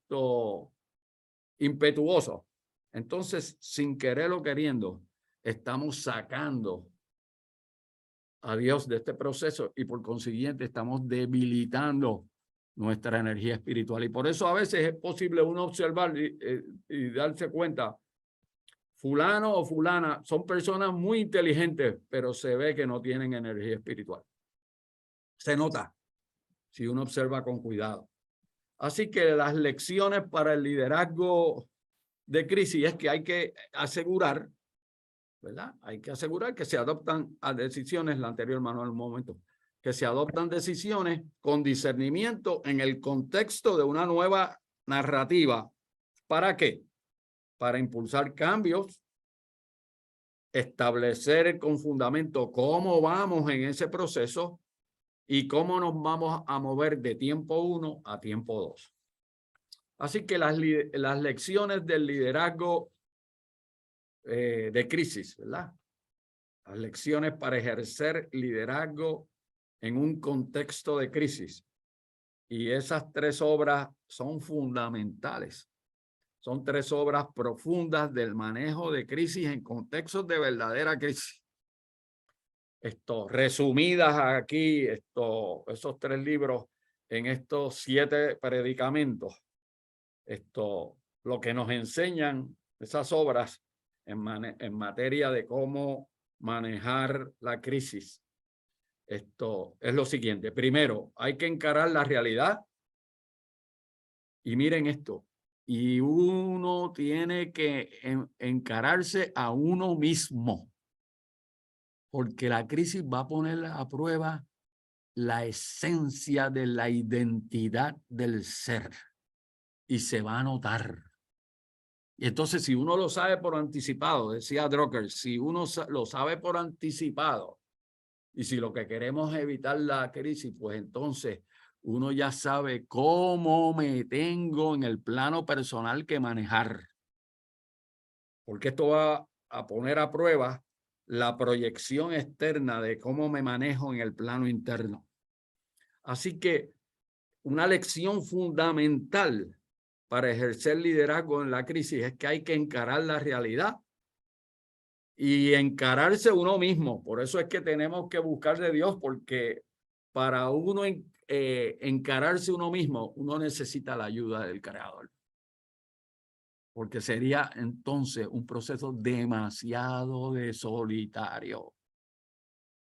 impetuoso, entonces sin querer o queriendo estamos sacando a Dios de este proceso y por consiguiente estamos debilitando nuestra energía espiritual. Y por eso a veces es posible uno observar y darse cuenta, fulano o fulana son personas muy inteligentes, pero se ve que no tienen energía espiritual. Se nota si uno observa con cuidado. Así que las lecciones para el liderazgo de crisis es que hay que asegurar, ¿verdad? Hay que asegurar que se adoptan a decisiones, la anterior manual un momento, que se adoptan decisiones con discernimiento en el contexto de una nueva narrativa. ¿Para qué? Para impulsar cambios, establecer con fundamento cómo vamos en ese proceso y cómo nos vamos a mover de tiempo 1 a tiempo 2. Así que las lecciones del liderazgo de crisis, ¿verdad? Las lecciones para ejercer liderazgo en un contexto de crisis. Y esas 3 obras son fundamentales. Son 3 obras profundas del manejo de crisis en contextos de verdadera crisis. Resumidas aquí, esos 3 libros en estos 7 predicamentos. Lo que nos enseñan esas obras en materia de cómo manejar la crisis. Esto es lo siguiente. Primero, hay que encarar la realidad. Y miren esto. Y uno tiene que encararse a uno mismo. Porque la crisis va a poner a prueba la esencia de la identidad del ser. Y se va a notar. Y entonces, si uno lo sabe por anticipado, decía Drucker, si uno lo sabe por anticipado, y si lo que queremos es evitar la crisis, pues entonces uno ya sabe cómo me tengo en el plano personal que manejar. Porque esto va a poner a prueba la proyección externa de cómo me manejo en el plano interno. Así que una lección fundamental para ejercer liderazgo en la crisis es que hay que encarar la realidad y encararse uno mismo. Por eso es que tenemos que buscar de Dios, porque para uno encararse uno mismo, uno necesita la ayuda del Creador. Porque sería entonces un proceso demasiado solitario.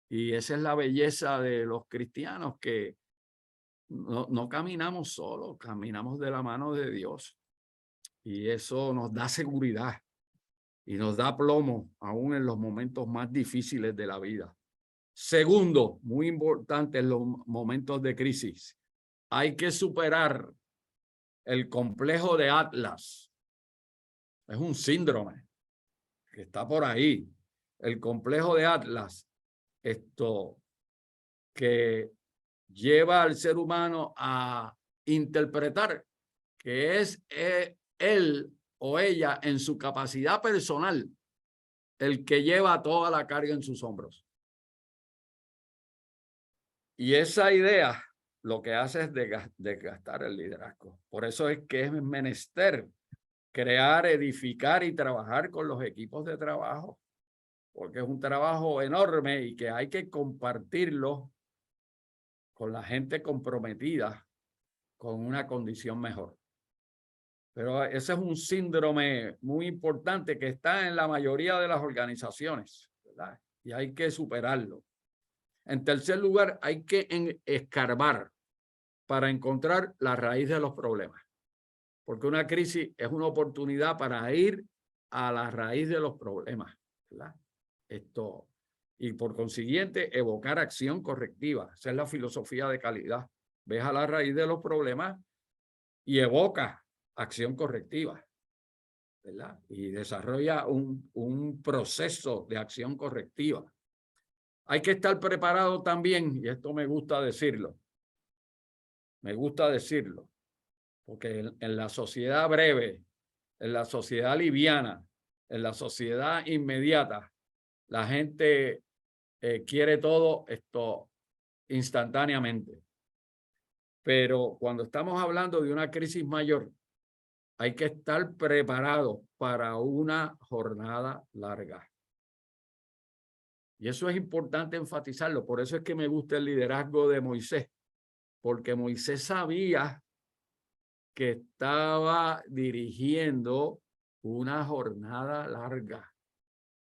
Y esa es la belleza de los cristianos, que no caminamos solos, caminamos de la mano de Dios. Y eso nos da seguridad y nos da plomo aún en los momentos más difíciles de la vida. Segundo, muy importante en los momentos de crisis, hay que superar el complejo de Atlas. Es un síndrome que está por ahí. El complejo de Atlas, que lleva al ser humano a interpretar que es él o ella en su capacidad personal el que lleva toda la carga en sus hombros. Y esa idea lo que hace es desgastar el liderazgo. Por eso es que es menester crear, edificar y trabajar con los equipos de trabajo, porque es un trabajo enorme y que hay que compartirlo con la gente comprometida con una condición mejor. Pero ese es un síndrome muy importante que está en la mayoría de las organizaciones, ¿verdad? Y hay que superarlo. En tercer lugar, hay que escarbar para encontrar la raíz de los problemas. Porque una crisis es una oportunidad para ir a la raíz de los problemas, ¿verdad? Y por consiguiente, evocar acción correctiva. Esa es la filosofía de calidad. Ves a la raíz de los problemas y evoca acción correctiva, ¿verdad? Y desarrolla un proceso de acción correctiva. Hay que estar preparado también, y esto me gusta decirlo, porque en la sociedad breve, en la sociedad liviana, en la sociedad inmediata, la gente quiere todo esto instantáneamente. Pero cuando estamos hablando de una crisis mayor, hay que estar preparado para una jornada larga. Y eso es importante enfatizarlo. Por eso es que me gusta el liderazgo de Moisés, porque Moisés sabía que estaba dirigiendo una jornada larga.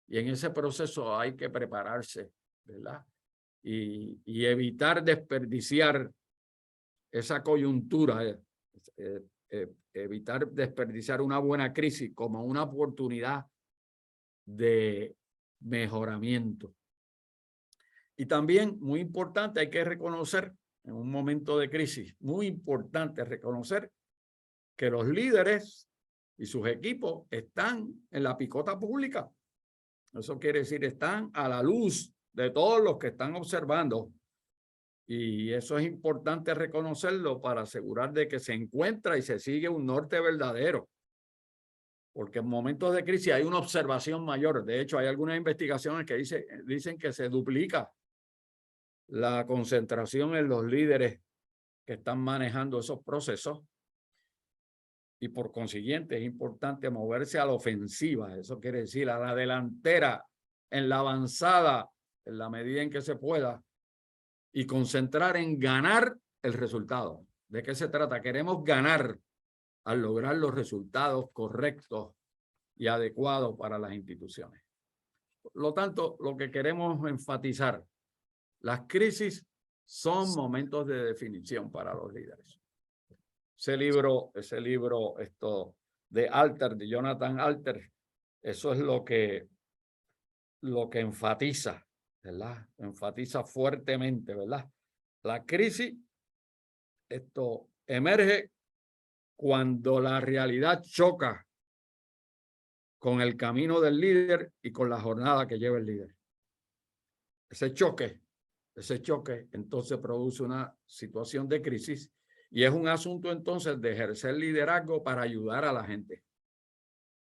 Y en ese proceso hay que prepararse, ¿verdad? Y evitar desperdiciar esa coyuntura, evitar desperdiciar una buena crisis como una oportunidad de mejoramiento. Y también, muy importante, hay que reconocer en un momento de crisis, muy importante reconocer que los líderes y sus equipos están en la picota pública. Eso quiere decir, están a la luz de todos los que están observando. Y eso es importante reconocerlo para asegurar de que se encuentra y se sigue un norte verdadero. porque en momentos de crisis hay una observación mayor. De hecho, hay algunas investigaciones que dicen que se duplica la concentración en los líderes que están manejando esos procesos y por consiguiente es importante moverse a la ofensiva. Eso quiere decir a la delantera, en la avanzada, en la medida en que se pueda y concentrar en ganar el resultado. ¿De qué se trata? Queremos ganar al lograr los resultados correctos y adecuados para las instituciones. Por lo tanto, lo que queremos enfatizar, las crisis son momentos de definición para los líderes. Ese libro de Alter, de Jonathan Alter, eso es lo que enfatiza, ¿verdad? Enfatiza fuertemente, ¿verdad? La crisis, emerge cuando la realidad choca con el camino del líder y con la jornada que lleva el líder. Ese choque, entonces produce una situación de crisis y es un asunto entonces de ejercer liderazgo para ayudar a la gente.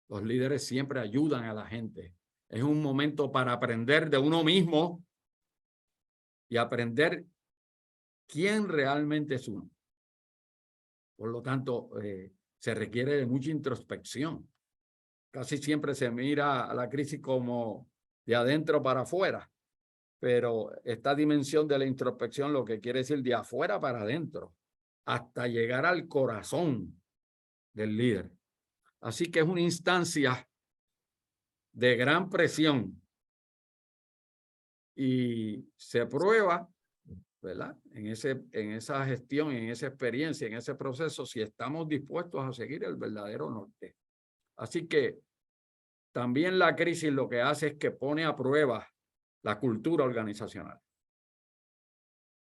Los líderes siempre ayudan a la gente. Es un momento para aprender de uno mismo y aprender quién realmente es uno. Por lo tanto, se requiere de mucha introspección. Casi siempre se mira a la crisis como de adentro para afuera, pero esta dimensión de la introspección lo que quiere decir de afuera para adentro, hasta llegar al corazón del líder. Así que es una instancia de gran presión y se prueba, ¿verdad? En esa gestión, en esa experiencia, en ese proceso, si estamos dispuestos a seguir el verdadero norte. Así que también la crisis lo que hace es que pone a prueba la cultura organizacional.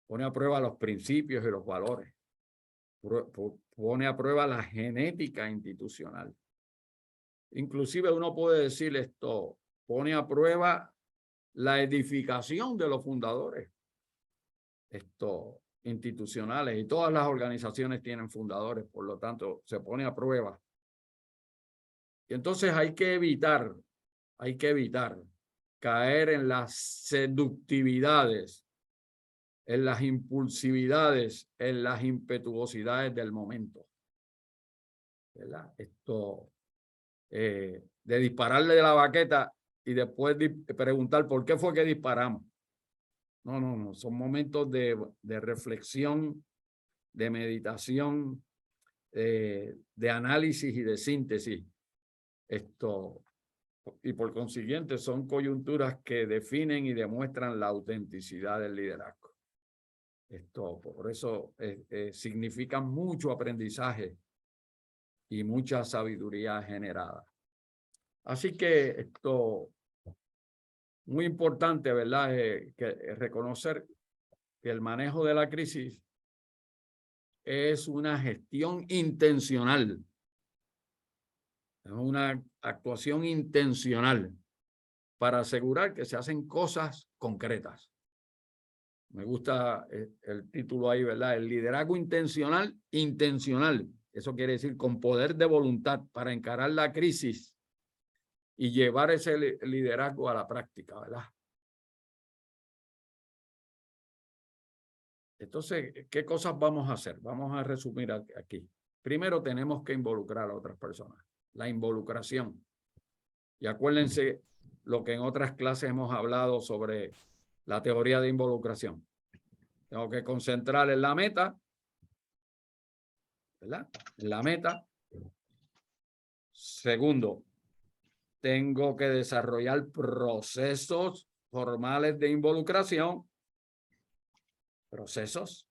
Pone a prueba los principios y los valores. Pone a prueba la genética institucional. Inclusive uno puede decir esto, pone a prueba la edificación de los fundadores institucionales, y todas las organizaciones tienen fundadores, por lo tanto se pone a prueba. Y entonces hay que evitar caer en las seductividades, en las impulsividades, en las impetuosidades del momento, ¿verdad? De dispararle de la baqueta y después preguntar por qué fue que disparamos. No, son momentos de reflexión, de meditación, de análisis y de síntesis. Y por consiguiente son coyunturas que definen y demuestran la autenticidad del liderazgo. Por eso significan mucho aprendizaje y mucha sabiduría generada. Así que muy importante, ¿verdad? Reconocer que el manejo de la crisis es una gestión intencional. Es una actuación intencional para asegurar que se hacen cosas concretas. Me gusta el título ahí, ¿verdad? El liderazgo intencional. Eso quiere decir con poder de voluntad para encarar la crisis y llevar ese liderazgo a la práctica, ¿verdad? Entonces, ¿qué cosas vamos a hacer? Vamos a resumir aquí. Primero, tenemos que involucrar a otras personas. La involucración. Y acuérdense lo que en otras clases hemos hablado sobre la teoría de involucración. Tengo que concentrar en la meta, ¿verdad? En la meta. Segundo, tengo que desarrollar procesos formales de involucración. Procesos.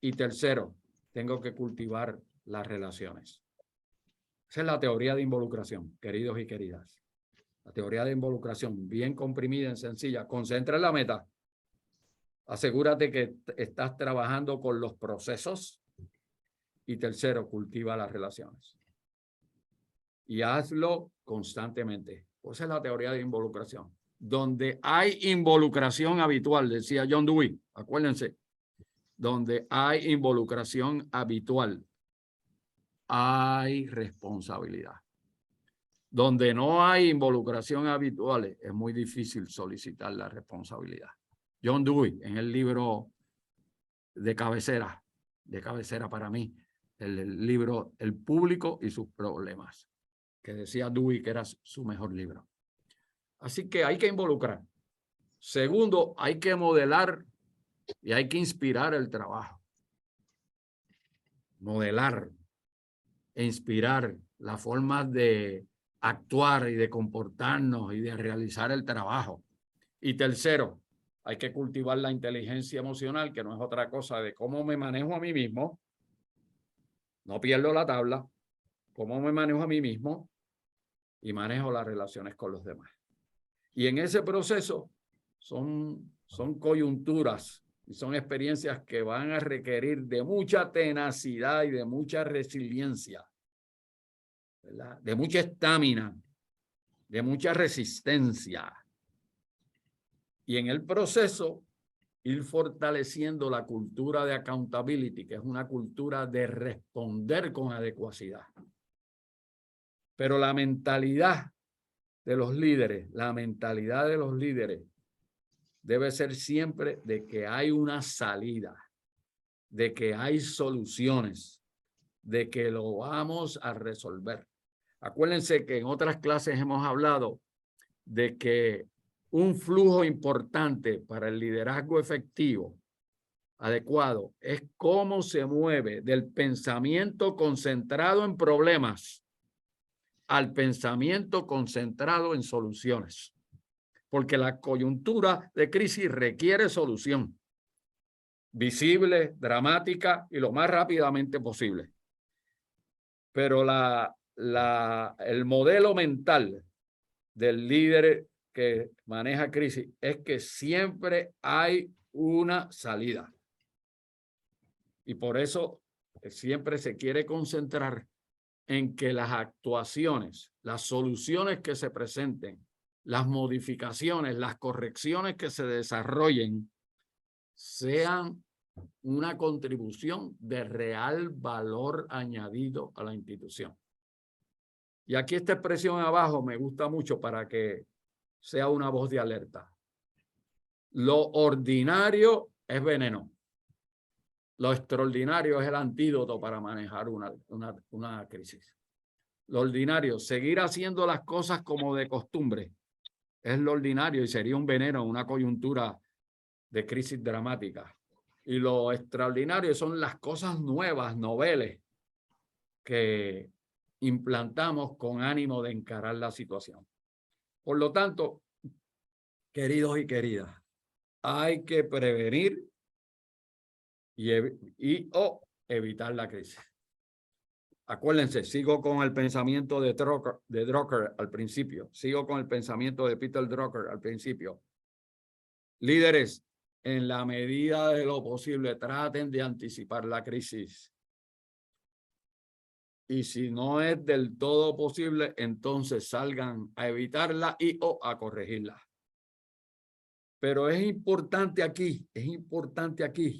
Y tercero, tengo que cultivar las relaciones. Esa es la teoría de involucración, queridos y queridas. La teoría de involucración, bien comprimida y sencilla. Concentra en la meta. Asegúrate que estás trabajando con los procesos. Y tercero, cultiva las relaciones. Y hazlo constantemente. Esa es la teoría de involucración. Donde hay involucración habitual, decía John Dewey, acuérdense, donde hay involucración habitual, hay responsabilidad. Donde no hay involucración habituales, es muy difícil solicitar la responsabilidad. John Dewey, en el libro de cabecera para mí, el libro El público y sus problemas, que decía Dewey que era su mejor libro. Así que hay que involucrar. Segundo, hay que modelar y hay que inspirar el trabajo. Modelar e inspirar la forma de actuar y de comportarnos y de realizar el trabajo. Y tercero, hay que cultivar la inteligencia emocional, que no es otra cosa de cómo me manejo a mí mismo. No pierdo la tabla. Cómo me manejo a mí mismo y manejo las relaciones con los demás. Y en ese proceso son coyunturas y son experiencias que van a requerir de mucha tenacidad y de mucha resiliencia, ¿verdad? De mucha estamina, de mucha resistencia. Y en el proceso, ir fortaleciendo la cultura de accountability, que es una cultura de responder con adecuacidad. Pero la mentalidad de los líderes, debe ser siempre de que hay una salida, de que hay soluciones, de que lo vamos a resolver. Acuérdense que en otras clases hemos hablado de que un flujo importante para el liderazgo efectivo, adecuado, es cómo se mueve del pensamiento concentrado en problemas al pensamiento concentrado en soluciones. Porque la coyuntura de crisis requiere solución visible, dramática y lo más rápidamente posible. Pero el modelo mental del líder que maneja crisis es que siempre hay una salida. Y por eso siempre se quiere concentrar en que las actuaciones, las soluciones que se presenten, las modificaciones, las correcciones que se desarrollen, sean una contribución de real valor añadido a la institución. Y aquí esta expresión abajo me gusta mucho para que sea una voz de alerta. Lo ordinario es veneno. Lo extraordinario es el antídoto para manejar una crisis. Lo ordinario, seguir haciendo las cosas como de costumbre, es lo ordinario y sería un veneno en una coyuntura de crisis dramática. Y lo extraordinario son las cosas nuevas, noveles, que implantamos con ánimo de encarar la situación. Por lo tanto, queridos y queridas, hay que prevenir o evitar la crisis. Acuérdense, sigo con el pensamiento de Drucker al principio. Sigo con el pensamiento de Peter Drucker al principio. Líderes, en la medida de lo posible, traten de anticipar la crisis. Y si no es del todo posible, entonces salgan a evitarla o a corregirla. Pero es importante aquí,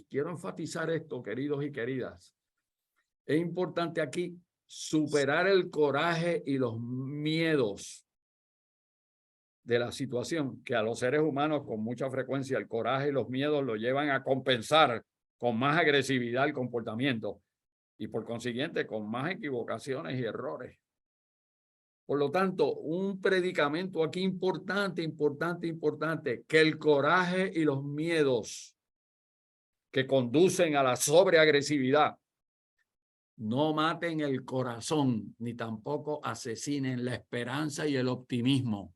quiero enfatizar esto, queridos y queridas. Es importante aquí superar el coraje y los miedos de la situación, que a los seres humanos con mucha frecuencia el coraje y los miedos lo llevan a compensar con más agresividad el comportamiento y por consiguiente con más equivocaciones y errores. Por lo tanto, un predicamento aquí importante, que el coraje y los miedos que conducen a la sobreagresividad no maten el corazón, ni tampoco asesinen la esperanza y el optimismo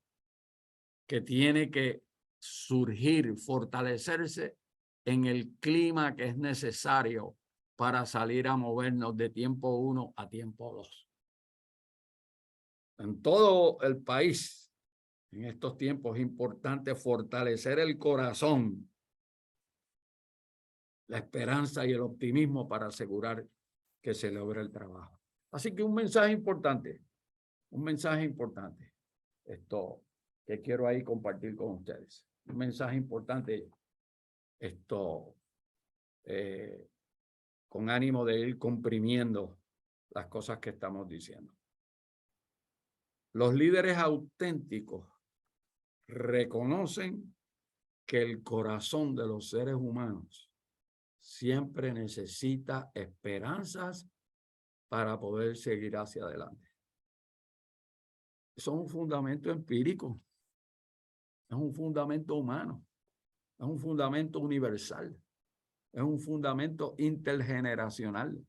que tiene que surgir, fortalecerse en el clima que es necesario para salir a movernos de tiempo 1 a tiempo 2. En todo el país, en estos tiempos es importante fortalecer el corazón, la esperanza y el optimismo para asegurar que se logre el trabajo. Así que un mensaje importante, esto que quiero ahí compartir con ustedes. Un mensaje importante, con ánimo de ir comprimiendo las cosas que estamos diciendo. Los líderes auténticos reconocen que el corazón de los seres humanos siempre necesita esperanzas para poder seguir hacia adelante. Eso es un fundamento empírico, es un fundamento humano, es un fundamento universal, es un fundamento intergeneracional.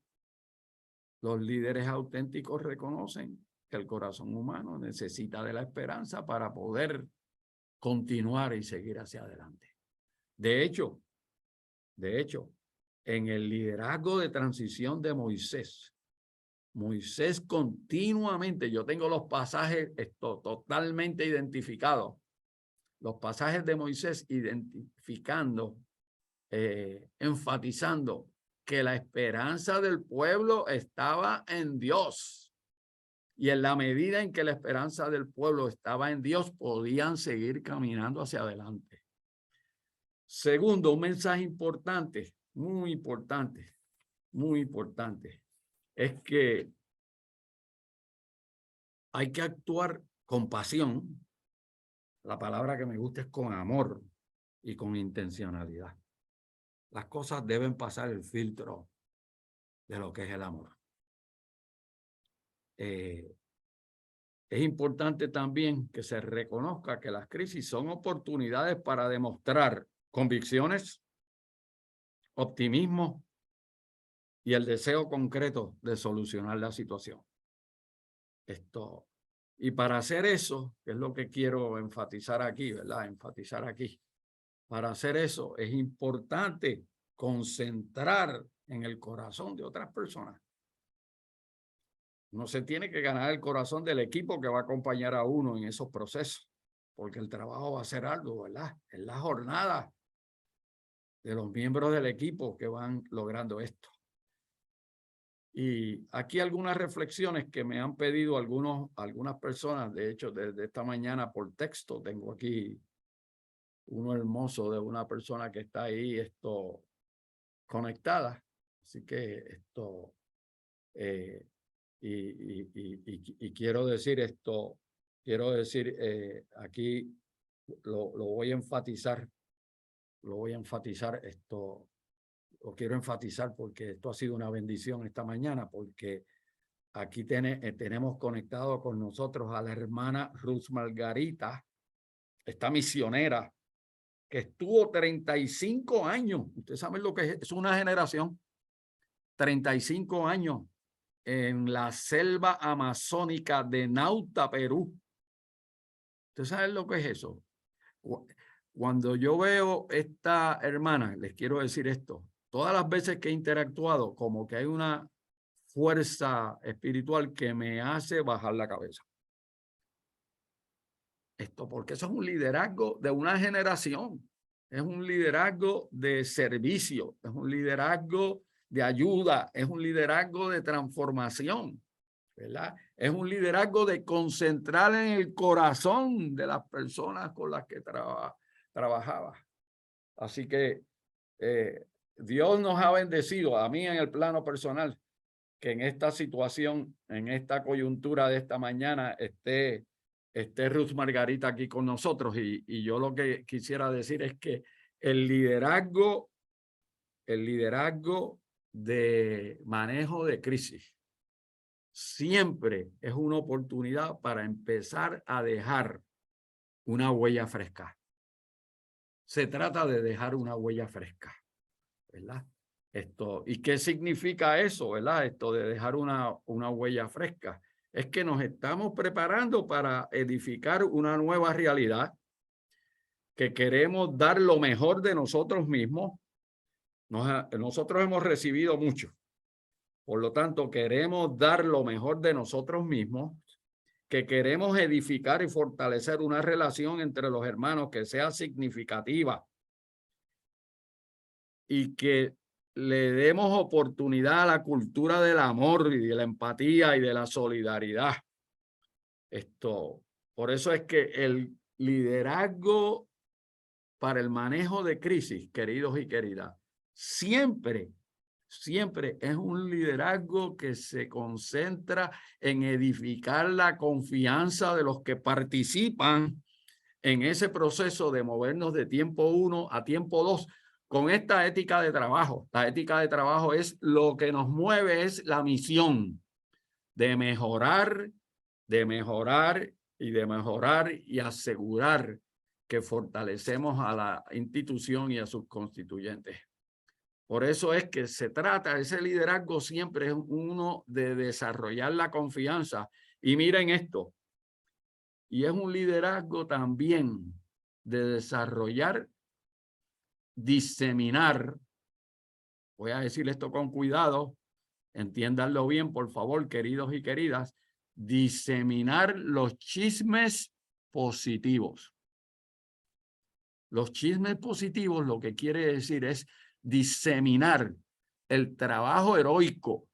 Los líderes auténticos reconocen que el corazón humano necesita de la esperanza para poder continuar y seguir hacia adelante. De hecho, en el liderazgo de transición de Moisés continuamente, yo tengo los pasajes totalmente identificados, los pasajes de Moisés identificando, enfatizando que la esperanza del pueblo estaba en Dios. Y en la medida en que la esperanza del pueblo estaba en Dios, podían seguir caminando hacia adelante. Segundo, un mensaje importante, muy importante, es que hay que actuar con pasión. La palabra que me gusta es con amor y con intencionalidad. Las cosas deben pasar el filtro de lo que es el amor. Es importante también que se reconozca que las crisis son oportunidades para demostrar convicciones, optimismo y el deseo concreto de solucionar la situación. Y para hacer eso, que es lo que quiero enfatizar aquí, ¿verdad? Para hacer eso es importante concentrar en el corazón de otras personas. Uno se tiene que ganar el corazón del equipo que va a acompañar a uno en esos procesos, porque el trabajo va a ser algo, ¿verdad? Es la jornada de los miembros del equipo que van logrando esto. Y aquí algunas reflexiones que me han pedido algunas personas, de hecho, desde esta mañana por texto. Tengo aquí uno hermoso de una persona que está ahí conectada. Así que y quiero decir aquí lo voy a enfatizar, lo quiero enfatizar porque esto ha sido una bendición esta mañana, porque aquí tenemos conectado con nosotros a la hermana Ruth Margarita, esta misionera que estuvo 35 años. Ustedes saben lo que es una generación. 35 años en la selva amazónica de Nauta, Perú. ¿Ustedes saben lo que es eso? Cuando yo veo esta hermana, les quiero decir esto. Todas las veces que he interactuado, como que hay una fuerza espiritual que me hace bajar la cabeza. Porque eso es un liderazgo de una generación. Es un liderazgo de servicio. Es un liderazgo de ayuda. Es un liderazgo de transformación, ¿verdad? Es un liderazgo de concentrar en el corazón de las personas con las que trabajaba. Así que Dios nos ha bendecido, a mí en el plano personal, que en esta situación, en esta coyuntura de esta mañana, esté Ruth Margarita aquí con nosotros. Y yo lo que quisiera decir es que el liderazgo de manejo de crisis siempre es una oportunidad para empezar a dejar una huella fresca. Se trata de dejar una huella fresca, ¿verdad? ¿Y qué significa eso, verdad? Esto de dejar una huella fresca. Es que nos estamos preparando para edificar una nueva realidad, que queremos dar lo mejor de nosotros mismos. Nosotros hemos recibido mucho. Por lo tanto, queremos dar lo mejor de nosotros mismos, que queremos edificar y fortalecer una relación entre los hermanos que sea significativa y que le demos oportunidad a la cultura del amor y de la empatía y de la solidaridad. Por eso es que el liderazgo para el manejo de crisis, queridos y queridas, siempre siempre es un liderazgo que se concentra en edificar la confianza de los que participan en ese proceso de movernos de tiempo 1 a tiempo 2 con esta ética de trabajo. La ética de trabajo es lo que nos mueve, es la misión de mejorar y asegurar que fortalecemos a la institución y a sus constituyentes. Por eso es que se trata, ese liderazgo siempre es uno de desarrollar la confianza. Y miren esto, y es un liderazgo también de desarrollar, diseminar, voy a decir esto con cuidado, entiéndanlo bien, por favor, queridos y queridas, diseminar los chismes positivos. Los chismes positivos lo que quiere decir es diseminar el trabajo heroico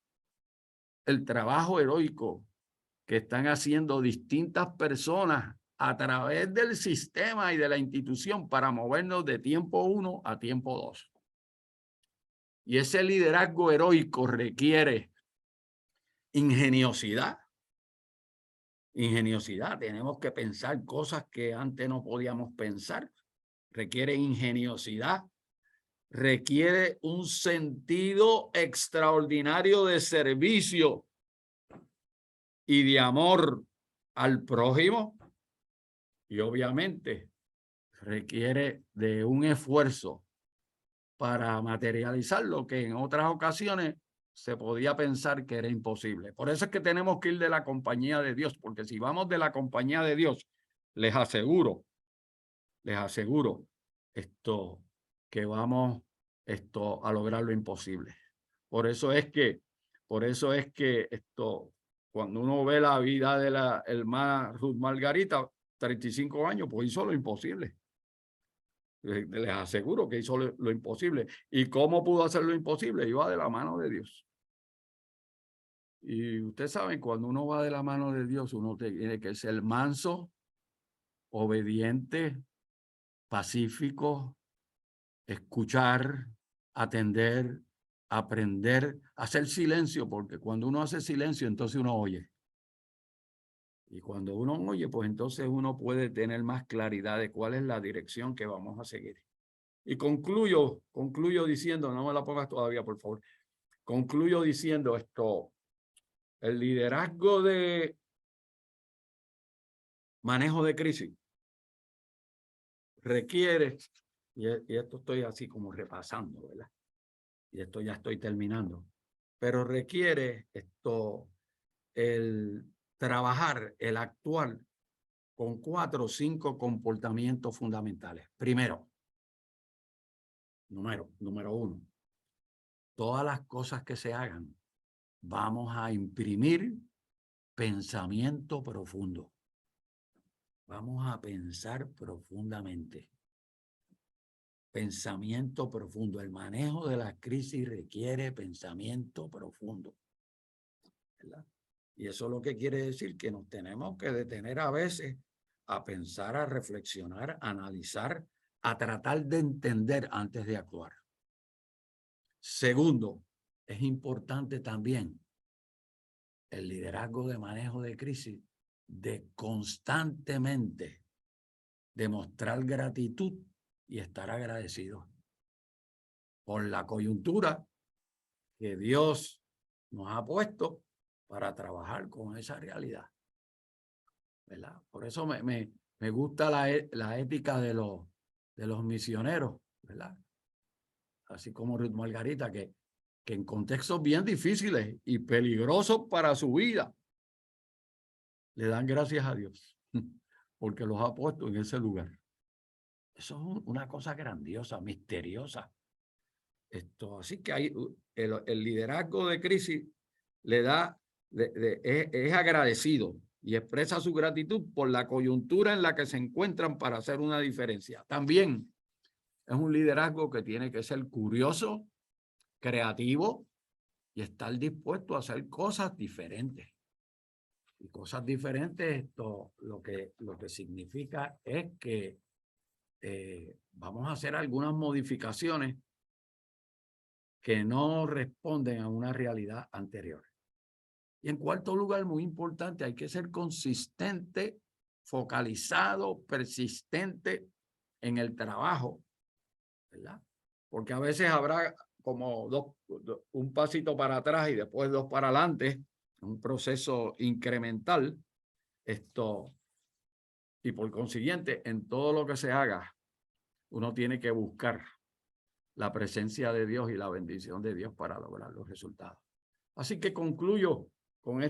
que están haciendo distintas personas a través del sistema y de la institución para movernos de tiempo 1 a tiempo 2. Y ese liderazgo heroico requiere ingeniosidad. Ingeniosidad, tenemos que pensar cosas que antes no podíamos pensar. Requiere ingeniosidad, requiere un sentido extraordinario de servicio y de amor al prójimo, y obviamente requiere de un esfuerzo para materializar lo que en otras ocasiones se podía pensar que era imposible. Por eso es que tenemos que ir de la compañía de Dios, porque si vamos de la compañía de Dios, les aseguro que vamos a lograr lo imposible. Por eso es que cuando uno ve la vida de la hermana Ruth Margarita, 35 años, pues hizo lo imposible. Les aseguro que hizo lo imposible. ¿Y cómo pudo hacer lo imposible? Iba de la mano de Dios. Y ustedes saben, cuando uno va de la mano de Dios, uno tiene que ser manso, obediente, pacífico, escuchar, atender, aprender, hacer silencio, porque cuando uno hace silencio, entonces uno oye. Y cuando uno oye, pues entonces uno puede tener más claridad de cuál es la dirección que vamos a seguir. Y concluyo diciendo, no me la pongas todavía, por favor. Concluyo diciendo esto, el liderazgo de manejo de crisis requiere, y esto estoy así como repasando, ¿verdad? Y esto ya estoy terminando, pero requiere el trabajar, el actuar con 4 o 5 comportamientos fundamentales. Primero, número 1, todas las cosas que se hagan, vamos a imprimir pensamiento profundo. Vamos a pensar profundamente. Pensamiento profundo. El manejo de la crisis requiere pensamiento profundo, ¿verdad? Y eso lo que quiere decir que nos tenemos que detener a veces a pensar, a reflexionar, a analizar, a tratar de entender antes de actuar. Segundo, es importante también el liderazgo de manejo de crisis, de constantemente demostrar gratitud y estar agradecido por la coyuntura que Dios nos ha puesto para trabajar con esa realidad, ¿verdad? Por eso me gusta la ética de los misioneros, ¿verdad? Así como Ruth Margarita, que en contextos bien difíciles y peligrosos para su vida, le dan gracias a Dios porque los ha puesto en ese lugar. Eso es una cosa grandiosa, misteriosa. Así que hay el liderazgo de crisis le da, es agradecido y expresa su gratitud por la coyuntura en la que se encuentran para hacer una diferencia. También es un liderazgo que tiene que ser curioso, creativo y estar dispuesto a hacer cosas diferentes. Y cosas diferentes, lo que significa es que vamos a hacer algunas modificaciones que no responden a una realidad anterior. Y en cuarto lugar, muy importante, hay que ser consistente, focalizado, persistente en el trabajo, ¿verdad? Porque a veces habrá como un pasito para atrás y después dos para adelante, un proceso incremental. Y por consiguiente, en todo lo que se haga, uno tiene que buscar la presencia de Dios y la bendición de Dios para lograr los resultados. Así que concluyo con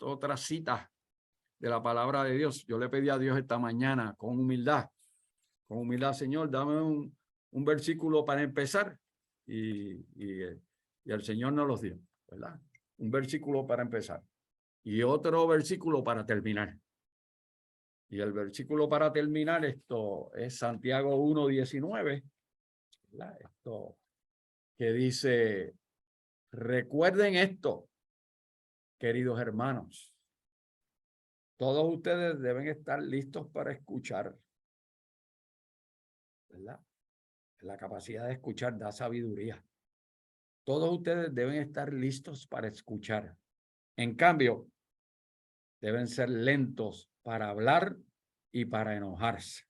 otra cita de la palabra de Dios. Yo le pedí a Dios esta mañana con humildad, Señor, dame un versículo para empezar y el Señor nos los dio, ¿verdad? Un versículo para empezar y otro versículo para terminar. Y el versículo para terminar es Santiago 1:19, ¿verdad? Que dice, recuerden esto, queridos hermanos, todos ustedes deben estar listos para escuchar, ¿verdad? La capacidad de escuchar da sabiduría. Todos ustedes deben estar listos para escuchar. En cambio, deben ser lentos para hablar y para enojarse.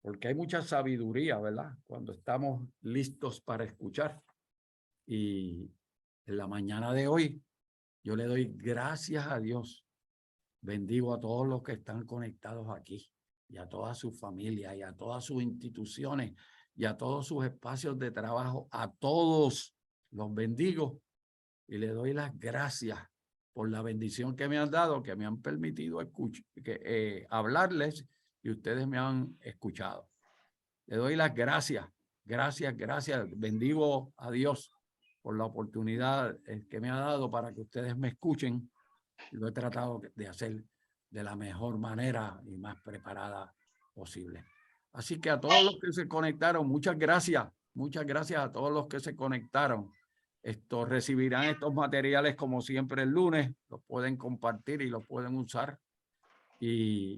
Porque hay mucha sabiduría, ¿verdad? Cuando estamos listos para escuchar. Y en la mañana de hoy, yo le doy gracias a Dios. Bendigo a todos los que están conectados aquí y a toda su familia y a todas sus instituciones y a todos sus espacios de trabajo. A todos los bendigo y le doy las gracias por la bendición que me han dado, que me han permitido hablarles y ustedes me han escuchado. Le doy las gracias, gracias. Bendigo a Dios por la oportunidad que me ha dado para que ustedes me escuchen. Lo he tratado de hacer de la mejor manera y más preparada posible. Así que a todos los que se conectaron, muchas gracias a todos los que se conectaron. Recibirán estos materiales como siempre el lunes, los pueden compartir y los pueden usar. Y